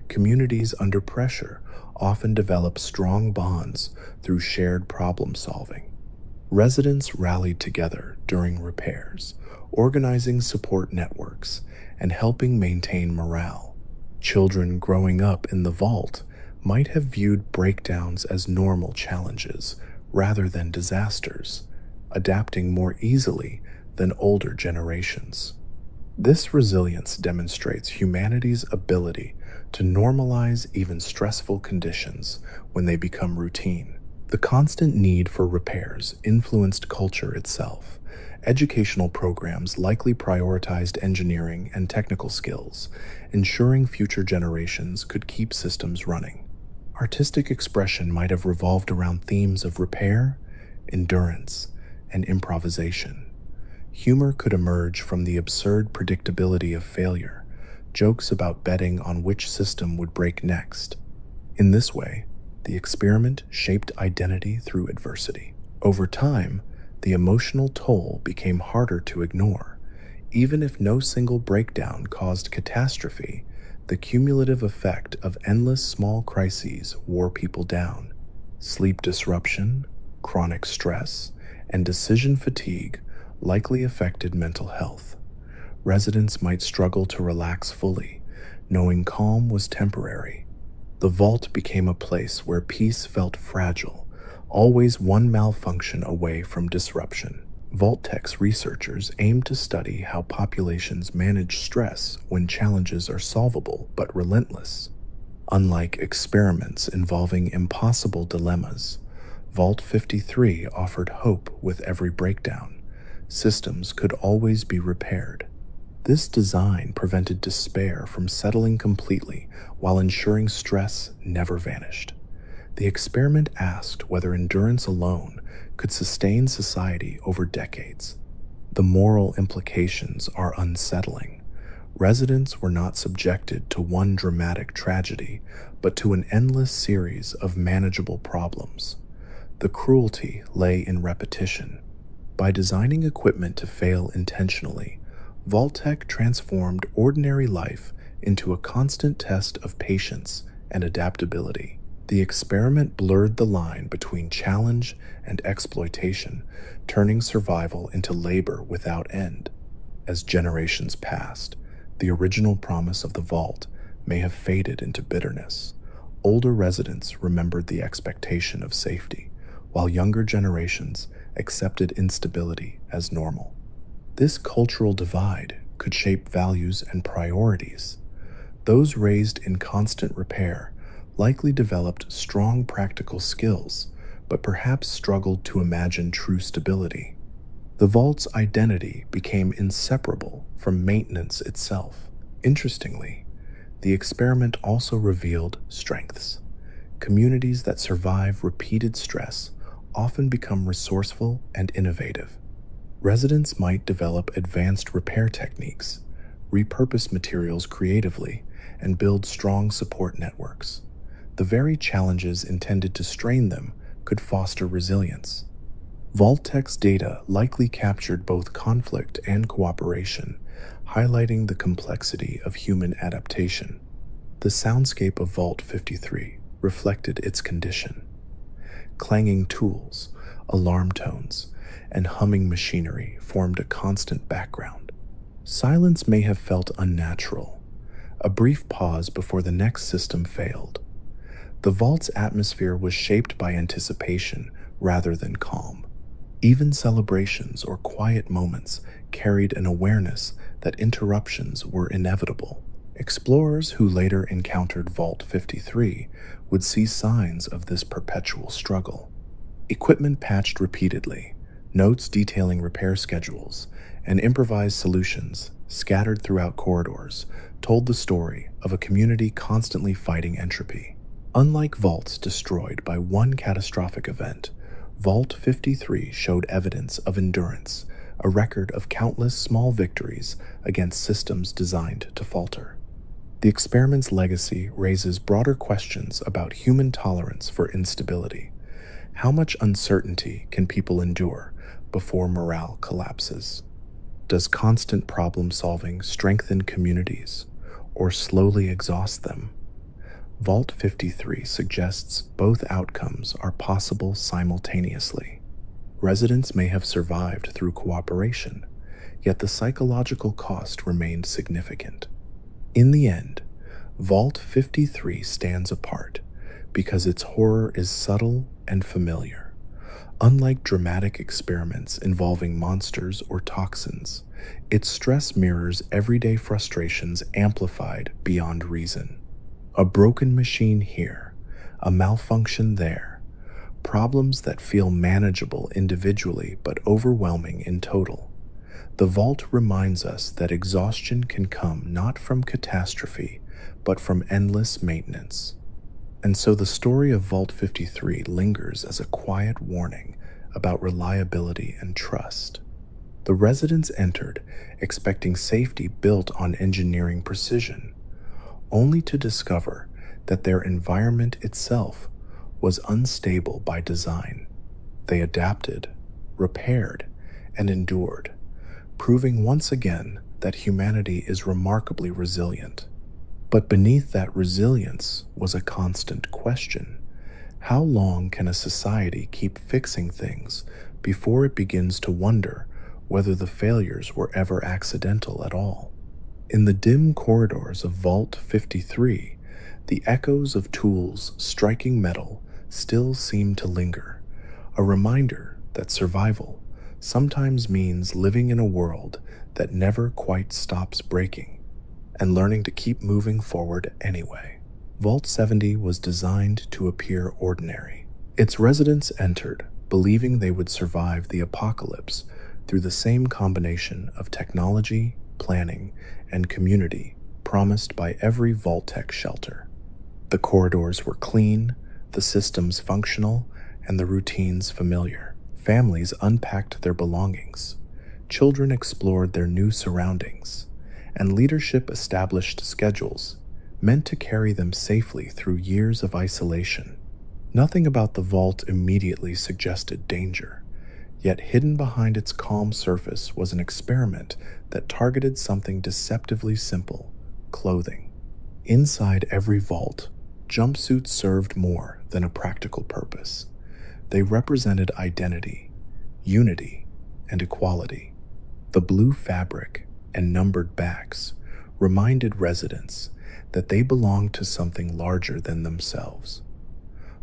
Communities under pressure often develop strong bonds through shared problem solving. Residents rallied together during repairs, organizing support networks and helping maintain morale. Children growing up in the vault might have viewed breakdowns as normal challenges rather than disasters, adapting more easily than older generations. This resilience demonstrates humanity's ability to normalize even stressful conditions when they become routine. The constant need for repairs influenced culture itself. Educational programs likely prioritized engineering and technical skills, ensuring future generations could keep systems running. Artistic expression might have revolved around themes of repair, endurance, and improvisation. Humor could emerge from the absurd predictability of failure, jokes about betting on which system would break next. In this way, the experiment shaped identity through adversity. Over time, the emotional toll became harder to ignore. Even if no single breakdown caused catastrophe, the cumulative effect of endless small crises wore people down. Sleep disruption, chronic stress, and decision fatigue likely affected mental health. Residents might struggle to relax fully, knowing calm was temporary. The vault became a place where peace felt fragile, always one malfunction away from disruption. Vault-Tec's researchers aim to study how populations manage stress when challenges are solvable but relentless. Unlike experiments involving impossible dilemmas, Vault 53 offered hope with every breakdown. Systems could always be repaired. This design prevented despair from settling completely while ensuring stress never vanished. The experiment asked whether endurance alone could sustain society over decades. The moral implications are unsettling. Residents were not subjected to one dramatic tragedy, but to an endless series of manageable problems. The cruelty lay in repetition. By designing equipment to fail intentionally, Vault-Tec transformed ordinary life into a constant test of patience and adaptability. The experiment blurred the line between challenge and exploitation, turning survival into labor without end. As generations passed, the original promise of the vault may have faded into bitterness. Older residents remembered the expectation of safety, while younger generations accepted instability as normal. This cultural divide could shape values and priorities. Those raised in constant repair likely developed strong practical skills, but perhaps struggled to imagine true stability. The vault's identity became inseparable from maintenance itself. Interestingly, the experiment also revealed strengths. Communities that survive repeated stress often become resourceful and innovative. Residents might develop advanced repair techniques, repurpose materials creatively, and build strong support networks. The very challenges intended to strain them could foster resilience. Vault-Tec's data likely captured both conflict and cooperation, highlighting the complexity of human adaptation. The soundscape of Vault 53 reflected its condition. Clanging tools, alarm tones, and humming machinery formed a constant background. Silence may have felt unnatural, a brief pause before the next system failed. The vault's atmosphere was shaped by anticipation rather than calm. Even celebrations or quiet moments carried an awareness that interruptions were inevitable. Explorers who later encountered Vault 53 would see signs of this perpetual struggle. Equipment patched repeatedly, notes detailing repair schedules, and improvised solutions scattered throughout corridors told the story of a community constantly fighting entropy. Unlike vaults destroyed by one catastrophic event, Vault 53 showed evidence of endurance, a record of countless small victories against systems designed to falter. The experiment's legacy raises broader questions about human tolerance for instability. How much uncertainty can people endure before morale collapses? Does constant problem solving strengthen communities or slowly exhaust them? Vault 53 suggests both outcomes are possible simultaneously. Residents may have survived through cooperation, yet the psychological cost remained significant. In the end, Vault 53 stands apart because its horror is subtle and familiar. Unlike dramatic experiments involving monsters or toxins, its stress mirrors everyday frustrations amplified beyond reason. A broken machine here, a malfunction there, problems that feel manageable individually but overwhelming in total. The vault reminds us that exhaustion can come not from catastrophe, but from endless maintenance. And so the story of Vault 53 lingers as a quiet warning about reliability and trust. The residents entered expecting safety built on engineering precision, only to discover that their environment itself was unstable by design. They adapted, repaired, and endured, proving once again that humanity is remarkably resilient. But beneath that resilience was a constant question. How long can a society keep fixing things before it begins to wonder whether the failures were ever accidental at all? In the dim corridors of Vault 53, the echoes of tools striking metal still seem to linger, a reminder that survival sometimes means living in a world that never quite stops breaking and learning to keep moving forward anyway. Vault 70 was designed to appear ordinary. Its residents entered believing they would survive the apocalypse through the same combination of technology, planning, and community promised by every Vault-Tec shelter. The corridors were clean, the systems functional, and the routines familiar. Families unpacked their belongings, children explored their new surroundings, and leadership established schedules meant to carry them safely through years of isolation. Nothing about the vault immediately suggested danger, yet hidden behind its calm surface was an experiment that targeted something deceptively simple: clothing. Inside every vault, jumpsuits served more than a practical purpose. They represented identity, unity, and equality. The blue fabric and numbered backs reminded residents that they belonged to something larger than themselves.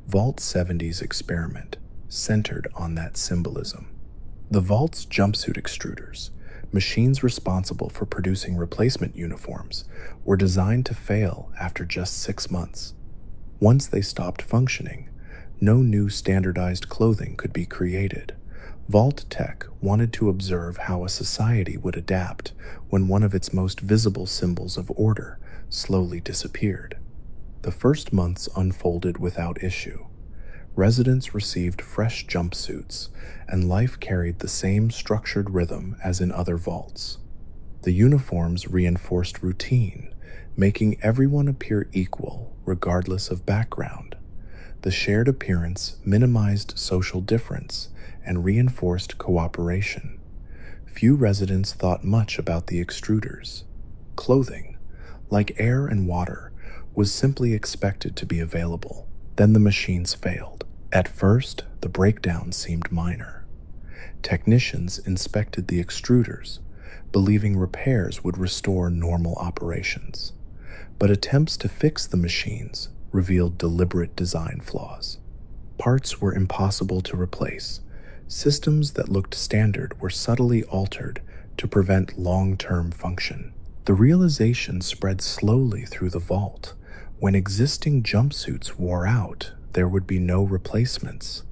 Vault 70's experiment centered on that symbolism. The Vault's jumpsuit extruders, machines responsible for producing replacement uniforms, were designed to fail after just 6 months. Once they stopped functioning, no new standardized clothing could be created. Vault-Tec wanted to observe how a society would adapt when one of its most visible symbols of order slowly disappeared. The first months unfolded without issue. Residents received fresh jumpsuits, and life carried the same structured rhythm as in other vaults. The uniforms reinforced routine, making everyone appear equal regardless of background. The shared appearance minimized social difference and reinforced cooperation. Few residents thought much about the extruders. Clothing, like air and water, was simply expected to be available. Then the machines failed. At first, the breakdown seemed minor. Technicians inspected the extruders, believing repairs would restore normal operations. But attempts to fix the machines revealed deliberate design flaws. Parts were impossible to replace. Systems that looked standard were subtly altered to prevent long-term function. The realization spread slowly through the vault. When existing jumpsuits wore out, there would be no replacements.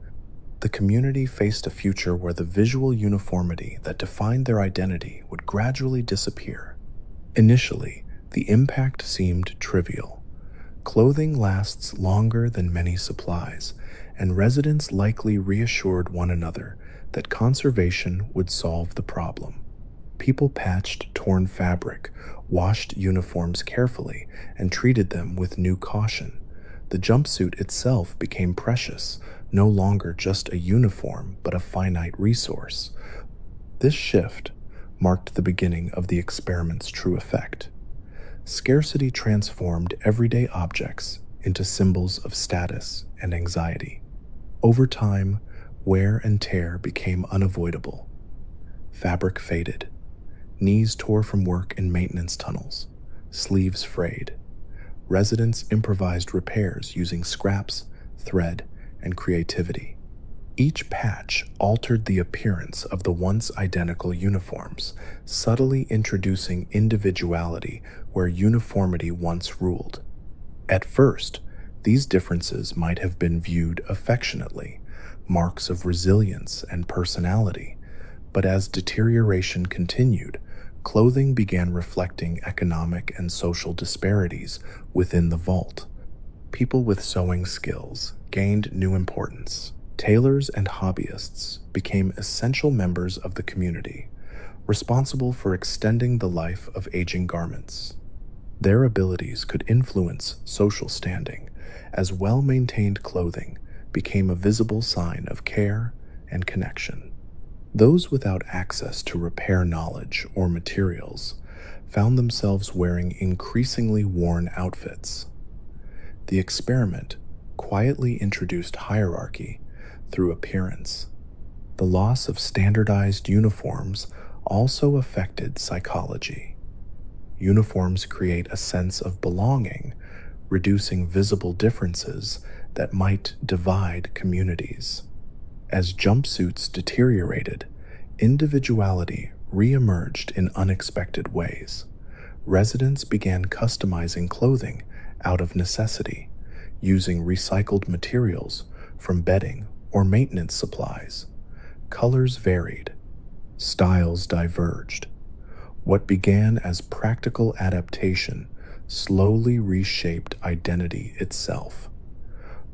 The community faced a future where the visual uniformity that defined their identity would gradually disappear. Initially, the impact seemed trivial. Clothing lasts longer than many supplies, and residents likely reassured one another that conservation would solve the problem. People patched torn fabric, washed uniforms carefully, and treated them with new caution. The jumpsuit itself became precious, no longer just a uniform, but a finite resource. This shift marked the beginning of the experiment's true effect. Scarcity transformed everyday objects into symbols of status and anxiety. Over time, wear and tear became unavoidable. Fabric faded. Knees tore from work in maintenance tunnels. Sleeves frayed. Residents improvised repairs using scraps, thread, and creativity. Each patch altered the appearance of the once identical uniforms, subtly introducing individuality where uniformity once ruled. At first, these differences might have been viewed affectionately, marks of resilience and personality, but as deterioration continued, clothing began reflecting economic and social disparities within the vault. People with sewing skills gained new importance. Tailors and hobbyists became essential members of the community, responsible for extending the life of aging garments. Their abilities could influence social standing, as well-maintained clothing became a visible sign of care and connection. Those without access to repair knowledge or materials found themselves wearing increasingly worn outfits. The experiment quietly introduced hierarchy through appearance. The loss of standardized uniforms also affected psychology. Uniforms create a sense of belonging, reducing visible differences that might divide communities. As jumpsuits deteriorated, individuality re-emerged in unexpected ways. Residents began customizing clothing out of necessity, using recycled materials from bedding or maintenance supplies. Colors varied. Styles diverged. What began as practical adaptation slowly reshaped identity itself.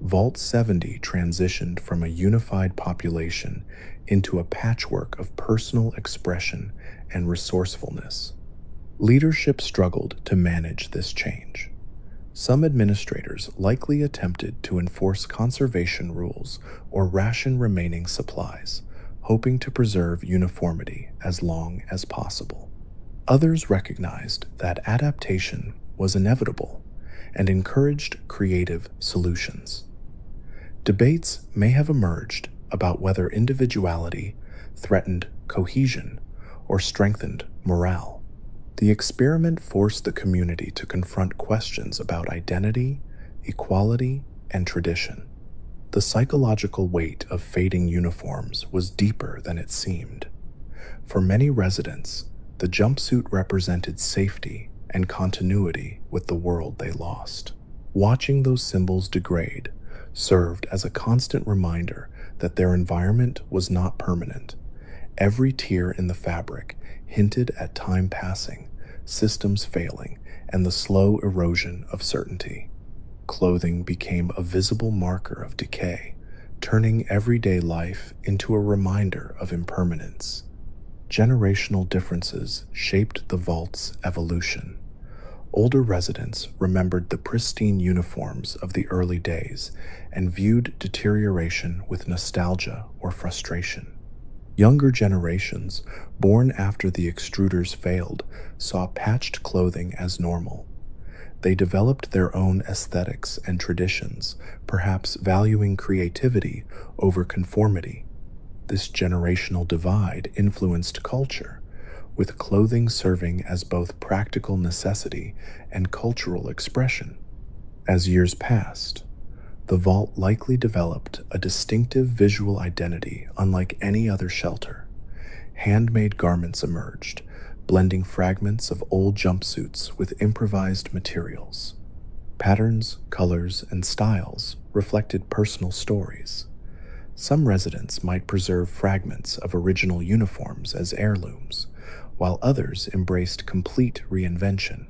Vault 70 transitioned from a unified population into a patchwork of personal expression and resourcefulness. Leadership struggled to manage this change. Some administrators likely attempted to enforce conservation rules or ration remaining supplies, hoping to preserve uniformity as long as possible. Others recognized that adaptation was inevitable and encouraged creative solutions. Debates may have emerged about whether individuality threatened cohesion or strengthened morale. The experiment forced the community to confront questions about identity, equality, and tradition. The psychological weight of fading uniforms was deeper than it seemed. For many residents, the jumpsuit represented safety and continuity with the world they lost. Watching those symbols degrade served as a constant reminder that their environment was not permanent. Every tear in the fabric hinted at time passing, systems failing, and the slow erosion of certainty. Clothing became a visible marker of decay, turning everyday life into a reminder of impermanence. Generational differences shaped the vault's evolution. Older residents remembered the pristine uniforms of the early days and viewed deterioration with nostalgia or frustration. Younger generations, born after the extruders failed, saw patched clothing as normal. They developed their own aesthetics and traditions, perhaps valuing creativity over conformity. This generational divide influenced culture, with clothing serving as both practical necessity and cultural expression. As years passed, the vault likely developed a distinctive visual identity unlike any other shelter. Handmade garments emerged, blending fragments of old jumpsuits with improvised materials. Patterns, colors, and styles reflected personal stories. Some residents might preserve fragments of original uniforms as heirlooms, while others embraced complete reinvention.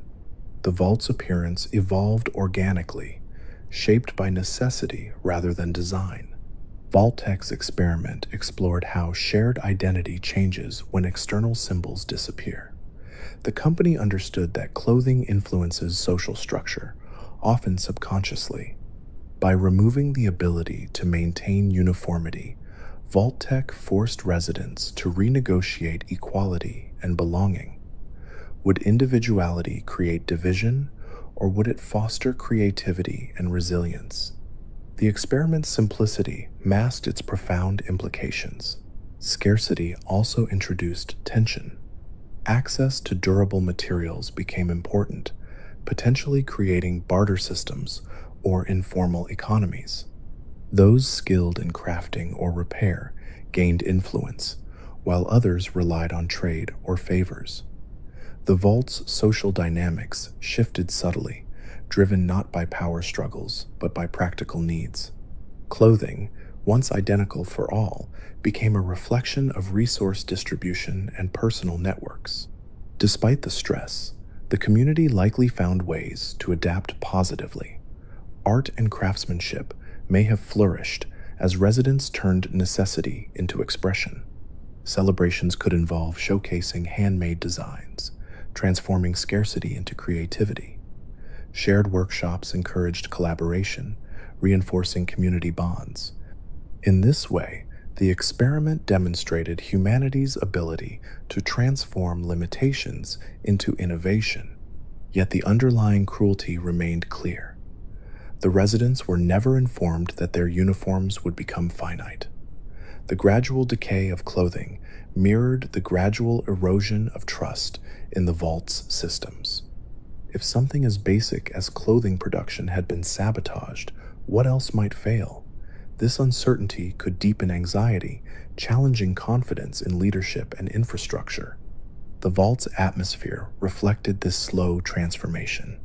The vault's appearance evolved organically, shaped by necessity rather than design. Vault-Tech's experiment explored how shared identity changes when external symbols disappear. The company understood that clothing influences social structure, often subconsciously. By removing the ability to maintain uniformity, Vault-Tech forced residents to renegotiate equality and belonging. Would individuality create division, or would it foster creativity and resilience? The experiment's simplicity masked its profound implications. Scarcity also introduced tension. Access to durable materials became important, potentially creating barter systems or informal economies. Those skilled in crafting or repair gained influence, while others relied on trade or favors. The vault's social dynamics shifted subtly, driven not by power struggles, but by practical needs. Clothing, once identical for all, became a reflection of resource distribution and personal networks. Despite the stress, the community likely found ways to adapt positively. Art and craftsmanship may have flourished as residents turned necessity into expression. Celebrations could involve showcasing handmade designs, transforming scarcity into creativity. Shared workshops encouraged collaboration, reinforcing community bonds. In this way, the experiment demonstrated humanity's ability to transform limitations into innovation. Yet the underlying cruelty remained clear. The residents were never informed that their uniforms would become finite. The gradual decay of clothing mirrored the gradual erosion of trust in the vault's systems. If something as basic as clothing production had been sabotaged, what else might fail? This uncertainty could deepen anxiety, challenging confidence in leadership and infrastructure. The vault's atmosphere reflected this slow transformation.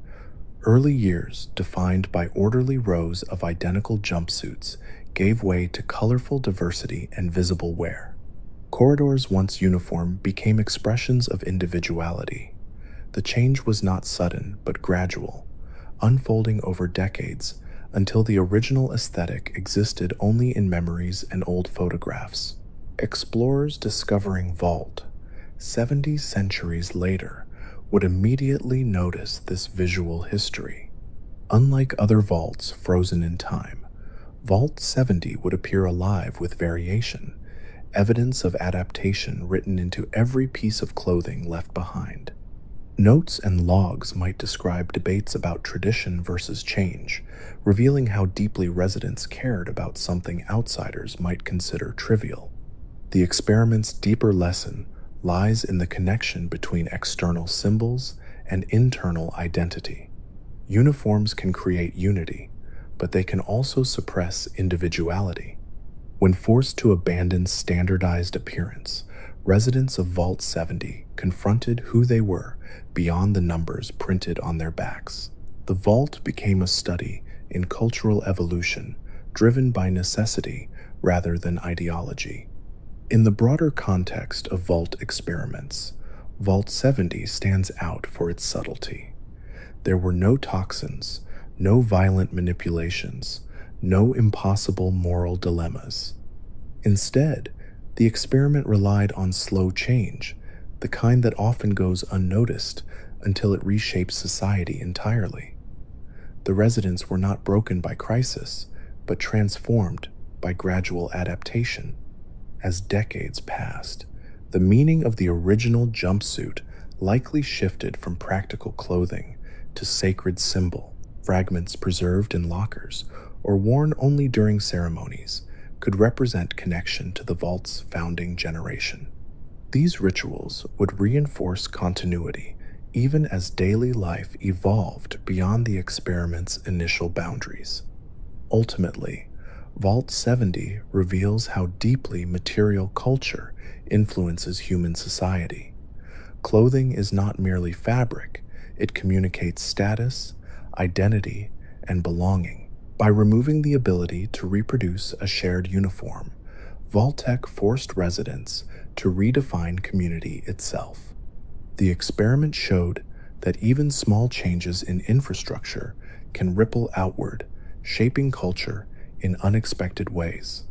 Early years, defined by orderly rows of identical jumpsuits, gave way to colorful diversity and visible wear. Corridors once uniform became expressions of individuality. The change was not sudden but gradual, unfolding over decades until the original aesthetic existed only in memories and old photographs. Explorers discovering Vault 70 centuries later would immediately notice this visual history. Unlike other vaults frozen in time, Vault 70 would appear alive with variation, evidence of adaptation written into every piece of clothing left behind. Notes and logs might describe debates about tradition versus change, revealing how deeply residents cared about something outsiders might consider trivial. The experiment's deeper lesson lies in the connection between external symbols and internal identity. Uniforms can create unity, but they can also suppress individuality. When forced to abandon standardized appearance, residents of Vault 70 confronted who they were beyond the numbers printed on their backs. The vault became a study in cultural evolution, driven by necessity rather than ideology. In the broader context of vault experiments, Vault 70 stands out for its subtlety. There were no toxins, no violent manipulations, no impossible moral dilemmas. Instead, the experiment relied on slow change, the kind that often goes unnoticed until it reshapes society entirely. The residents were not broken by crisis, but transformed by gradual adaptation. As decades passed, the meaning of the original jumpsuit likely shifted from practical clothing to sacred symbol. Fragments preserved in lockers or worn only during ceremonies could represent connection to the vault's founding generation. These rituals would reinforce continuity even as daily life evolved beyond the experiment's initial boundaries. Ultimately, Vault 70 reveals how deeply material culture influences human society. Clothing is not merely fabric, it communicates status, identity, and belonging. By removing the ability to reproduce a shared uniform, Vault-Tech forced residents to redefine community itself. The experiment showed that even small changes in infrastructure can ripple outward, shaping culture in unexpected ways.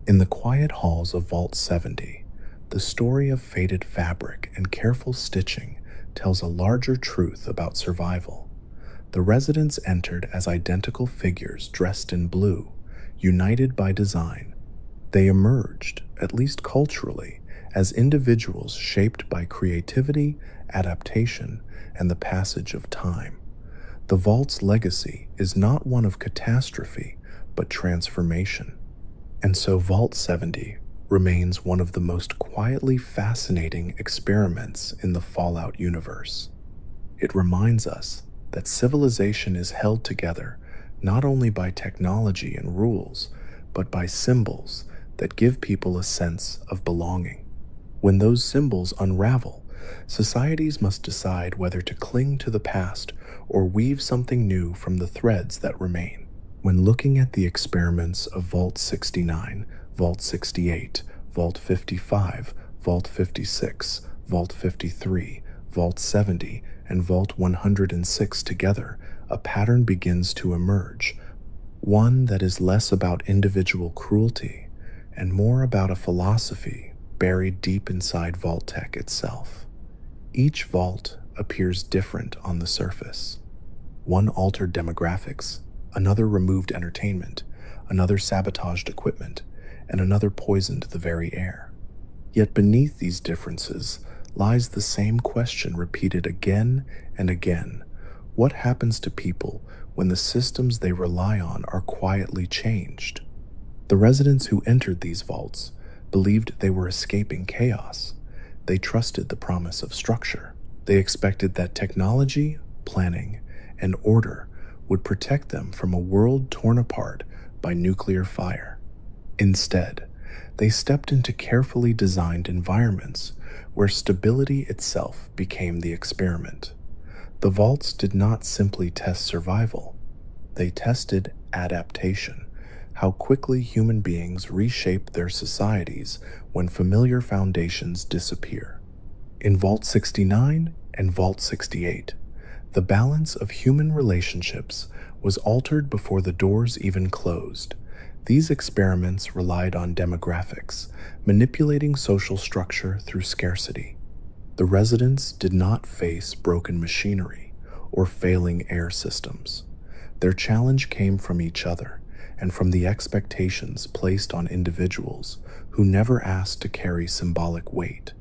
In the quiet halls of Vault 70, the story of faded fabric and careful stitching tells a larger truth about survival. The residents entered as identical figures dressed in blue, united by design. They emerged, at least culturally, as individuals shaped by creativity, adaptation, and the passage of time. The vault's legacy is not one of catastrophe, but transformation. And so Vault 70 remains one of the most quietly fascinating experiments in the Fallout universe. It reminds us that civilization is held together not only by technology and rules, but by symbols that give people a sense of belonging. When those symbols unravel, societies must decide whether to cling to the past or weave something new from the threads that remain. When looking at the experiments of Vault 69, Vault 68, Vault 55, Vault 56, Vault 53, Vault 70, and Vault 106 together, a pattern begins to emerge, one that is less about individual cruelty and more about a philosophy buried deep inside Vault-Tec itself. Each vault appears different on the surface. One altered demographics, another removed entertainment, another sabotaged equipment, and another poisoned the very air. Yet beneath these differences lies the same question repeated again and again. What happens to people when the systems they rely on are quietly changed? The residents who entered these vaults believed they were escaping chaos. They trusted the promise of structure. They expected that technology, planning, and order would protect them from a world torn apart by nuclear fire. Instead, they stepped into carefully designed environments where stability itself became the experiment. The vaults did not simply test survival, they tested adaptation, how quickly human beings reshape their societies when familiar foundations disappear. In Vault 69 and Vault 68, the balance of human relationships was altered before the doors even closed. These experiments relied on demographics, manipulating social structure through scarcity. The residents did not face broken machinery or failing air systems. Their challenge came from each other and from the expectations placed on individuals who never asked to carry symbolic weight.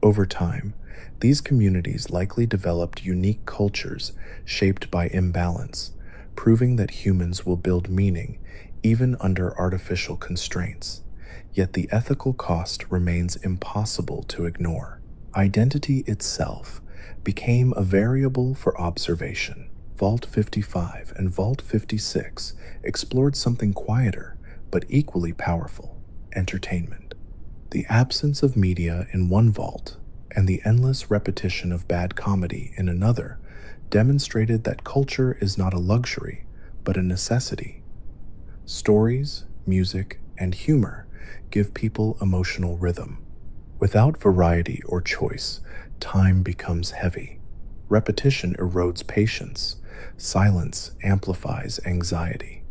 Over time, these communities likely developed unique cultures shaped by imbalance, proving that humans will build meaning even under artificial constraints. Yet the ethical cost remains impossible to ignore. Identity itself became a variable for observation. Vault 55 and Vault 56 explored something quieter but equally powerful: entertainment. The absence of media in one vault and the endless repetition of bad comedy in another demonstrated that culture is not a luxury, but a necessity. Stories, music, and humor give people emotional rhythm. Without variety or choice, time becomes heavy. Repetition erodes patience. Silence amplifies anxiety.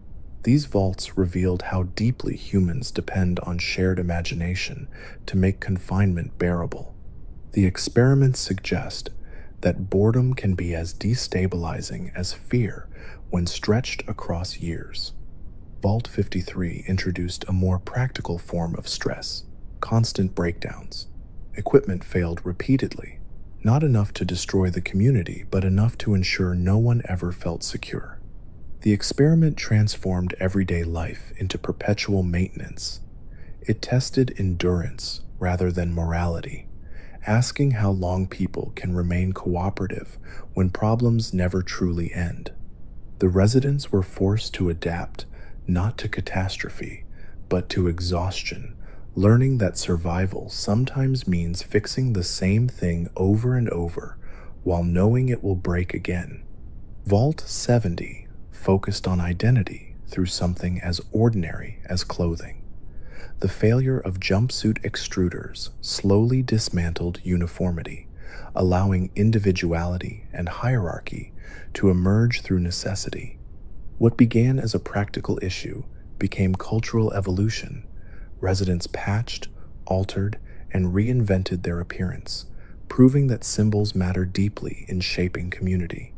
These vaults revealed how deeply humans depend on shared imagination to make confinement bearable. The experiments suggest that boredom can be as destabilizing as fear when stretched across years. Vault 53 introduced a more practical form of stress: constant breakdowns. Equipment failed repeatedly, not enough to destroy the community, but enough to ensure no one ever felt secure. The experiment transformed everyday life into perpetual maintenance. It tested endurance rather than morality, asking how long people can remain cooperative when problems never truly end. The residents were forced to adapt, not to catastrophe, but to exhaustion, learning that survival sometimes means fixing the same thing over and over while knowing it will break again. Vault 70 focused on identity through something as ordinary as clothing. The failure of jumpsuit extruders slowly dismantled uniformity, allowing individuality and hierarchy to emerge through necessity. What began as a practical issue became cultural evolution. Residents patched, altered, and reinvented their appearance, proving that symbols matter deeply in shaping community.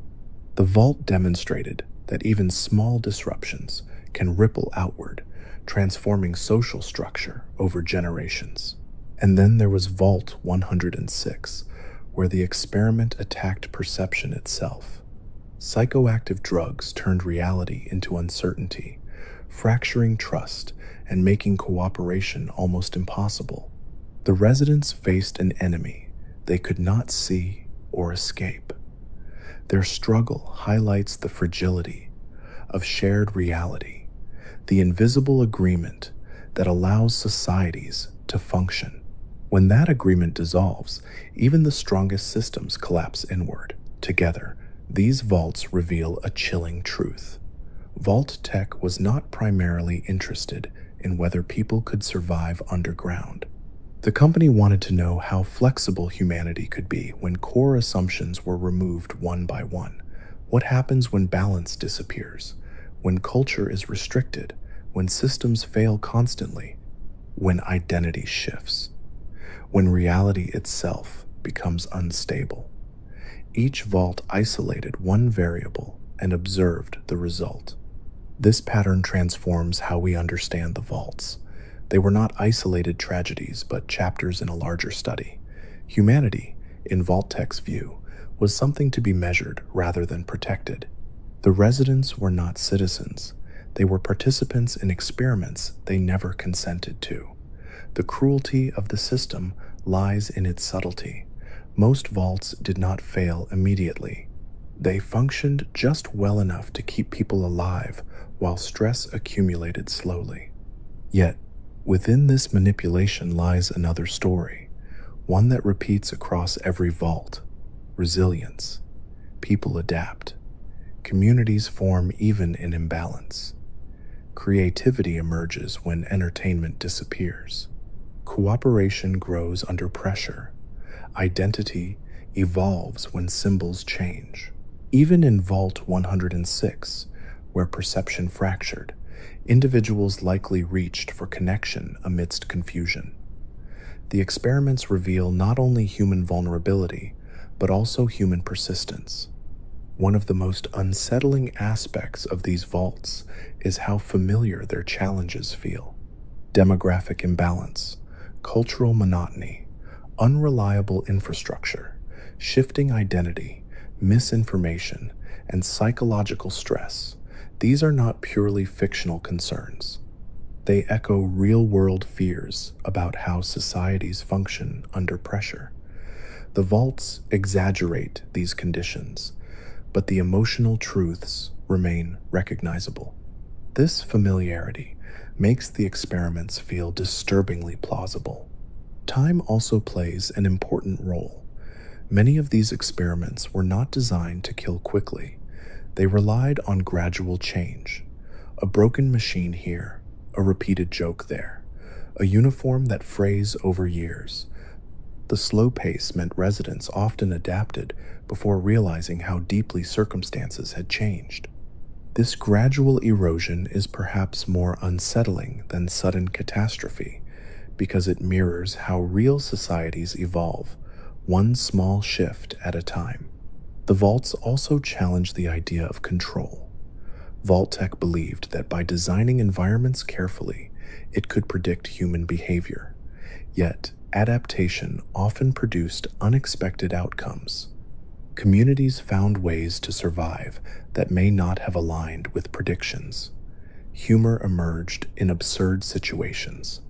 The vault demonstrated that even small disruptions can ripple outward, transforming social structure over generations. And then there was Vault 106, where the experiment attacked perception itself. Psychoactive drugs turned reality into uncertainty, fracturing trust and making cooperation almost impossible. The residents faced an enemy they could not see or escape. Their struggle highlights the fragility of shared reality, the invisible agreement that allows societies to function. When that agreement dissolves, even the strongest systems collapse inward. Together, these vaults reveal a chilling truth. Vault-Tec was not primarily interested in whether people could survive underground. The company wanted to know how flexible humanity could be when core assumptions were removed one by one. What happens when balance disappears, when culture is restricted, when systems fail constantly, when identity shifts, when reality itself becomes unstable? Each vault isolated one variable and observed the result. This pattern transforms how we understand the vaults. They were not isolated tragedies, but chapters in a larger study. Humanity, in Vault-Tec's view, was something to be measured rather than protected. The residents were not citizens. They were participants in experiments they never consented to. The cruelty of the system lies in its subtlety. Most vaults did not fail immediately. They functioned just well enough to keep people alive while stress accumulated slowly. Yet, within this manipulation lies another story, one that repeats across every vault: resilience. People adapt. Communities form even in imbalance. Creativity emerges when entertainment disappears. Cooperation grows under pressure. Identity evolves when symbols change. Even in Vault 106, where perception fractured, individuals likely reached for connection amidst confusion. The experiments reveal not only human vulnerability, but also human persistence. One of the most unsettling aspects of these vaults is how familiar their challenges feel. Demographic imbalance, cultural monotony, unreliable infrastructure, shifting identity, misinformation, and psychological stress. These are not purely fictional concerns. They echo real-world fears about how societies function under pressure. The vaults exaggerate these conditions, but the emotional truths remain recognizable. This familiarity makes the experiments feel disturbingly plausible. Time also plays an important role. Many of these experiments were not designed to kill quickly. They relied on gradual change. A broken machine here, a repeated joke there, a uniform that frays over years. The slow pace meant residents often adapted before realizing how deeply circumstances had changed. This gradual erosion is perhaps more unsettling than sudden catastrophe because it mirrors how real societies evolve, one small shift at a time. The vaults also challenge the idea of control. Vault-Tec believed that by designing environments carefully, it could predict human behavior. Yet, adaptation often produced unexpected outcomes. Communities found ways to survive that may not have aligned with predictions. Humor emerged in absurd situations.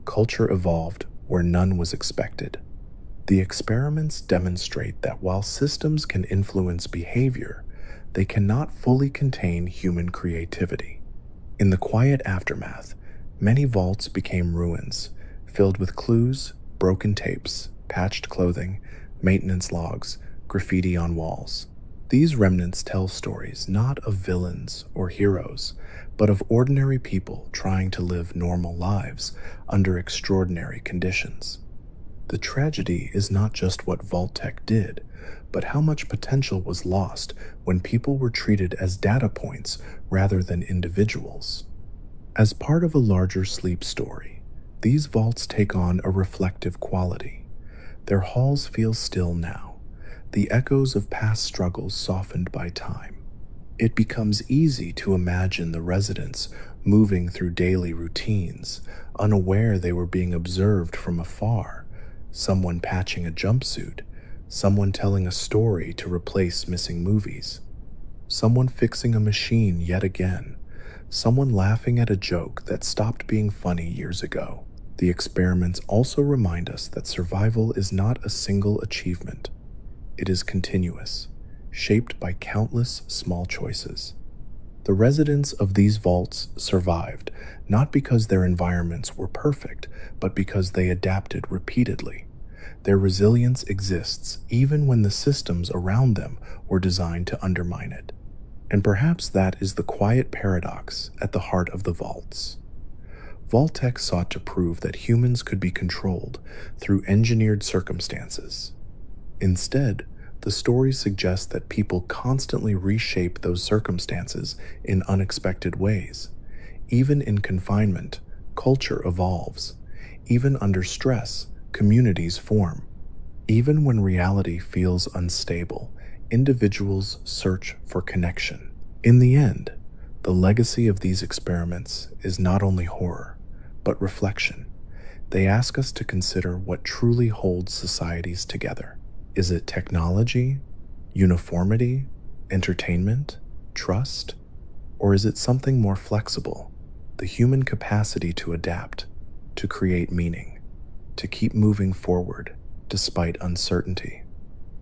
Culture evolved where none was expected. The experiments demonstrate that while systems can influence behavior, they cannot fully contain human creativity. In the quiet aftermath, many vaults became ruins, filled with clues, broken tapes, patched clothing, maintenance logs, graffiti on walls. These remnants tell stories not of villains or heroes, but of ordinary people trying to live normal lives under extraordinary conditions. The tragedy is not just what Vault-Tec did, but how much potential was lost when people were treated as data points rather than individuals. As part of a larger sleep story, these vaults take on a reflective quality. Their halls feel still now, the echoes of past struggles softened by time. It becomes easy to imagine the residents moving through daily routines, unaware they were being observed from afar. Someone patching a jumpsuit, someone telling a story to replace missing movies, someone fixing a machine yet again, someone laughing at a joke that stopped being funny years ago. The experiments also remind us that survival is not a single achievement. It is continuous, shaped by countless small choices. The residents of these vaults survived not because their environments were perfect, but because they adapted repeatedly. Their resilience exists even when the systems around them were designed to undermine it. And perhaps that is the quiet paradox at the heart of the vaults. Vault-Tec sought to prove that humans could be controlled through engineered circumstances. Instead, the story suggests that people constantly reshape those circumstances in unexpected ways. Even in confinement, culture evolves. Even under stress, communities form. Even when reality feels unstable, individuals search for connection. In the end, the legacy of these experiments is not only horror, but reflection. They ask us to consider what truly holds societies together. Is it technology, uniformity, entertainment, trust? Or is it something more flexible, the human capacity to adapt, to create meaning, to keep moving forward despite uncertainty?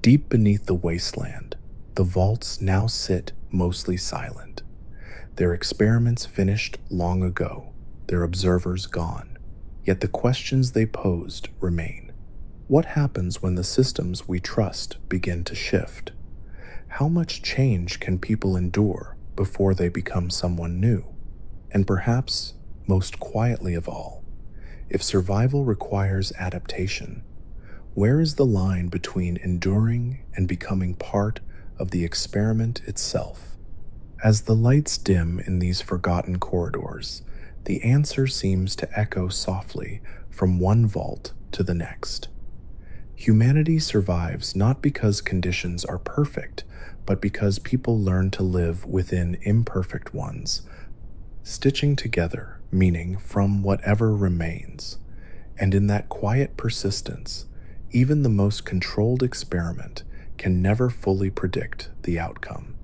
Deep beneath the wasteland, the vaults now sit mostly silent. Their experiments finished long ago, their observers gone. Yet the questions they posed remain. What happens when the systems we trust begin to shift? How much change can people endure before they become someone new? And perhaps, most quietly of all, if survival requires adaptation, where is the line between enduring and becoming part of the experiment itself? As the lights dim in these forgotten corridors, the answer seems to echo softly from one vault to the next. Humanity survives not because conditions are perfect, but because people learn to live within imperfect ones, stitching together meaning from whatever remains. And in that quiet persistence, even the most controlled experiment can never fully predict the outcome.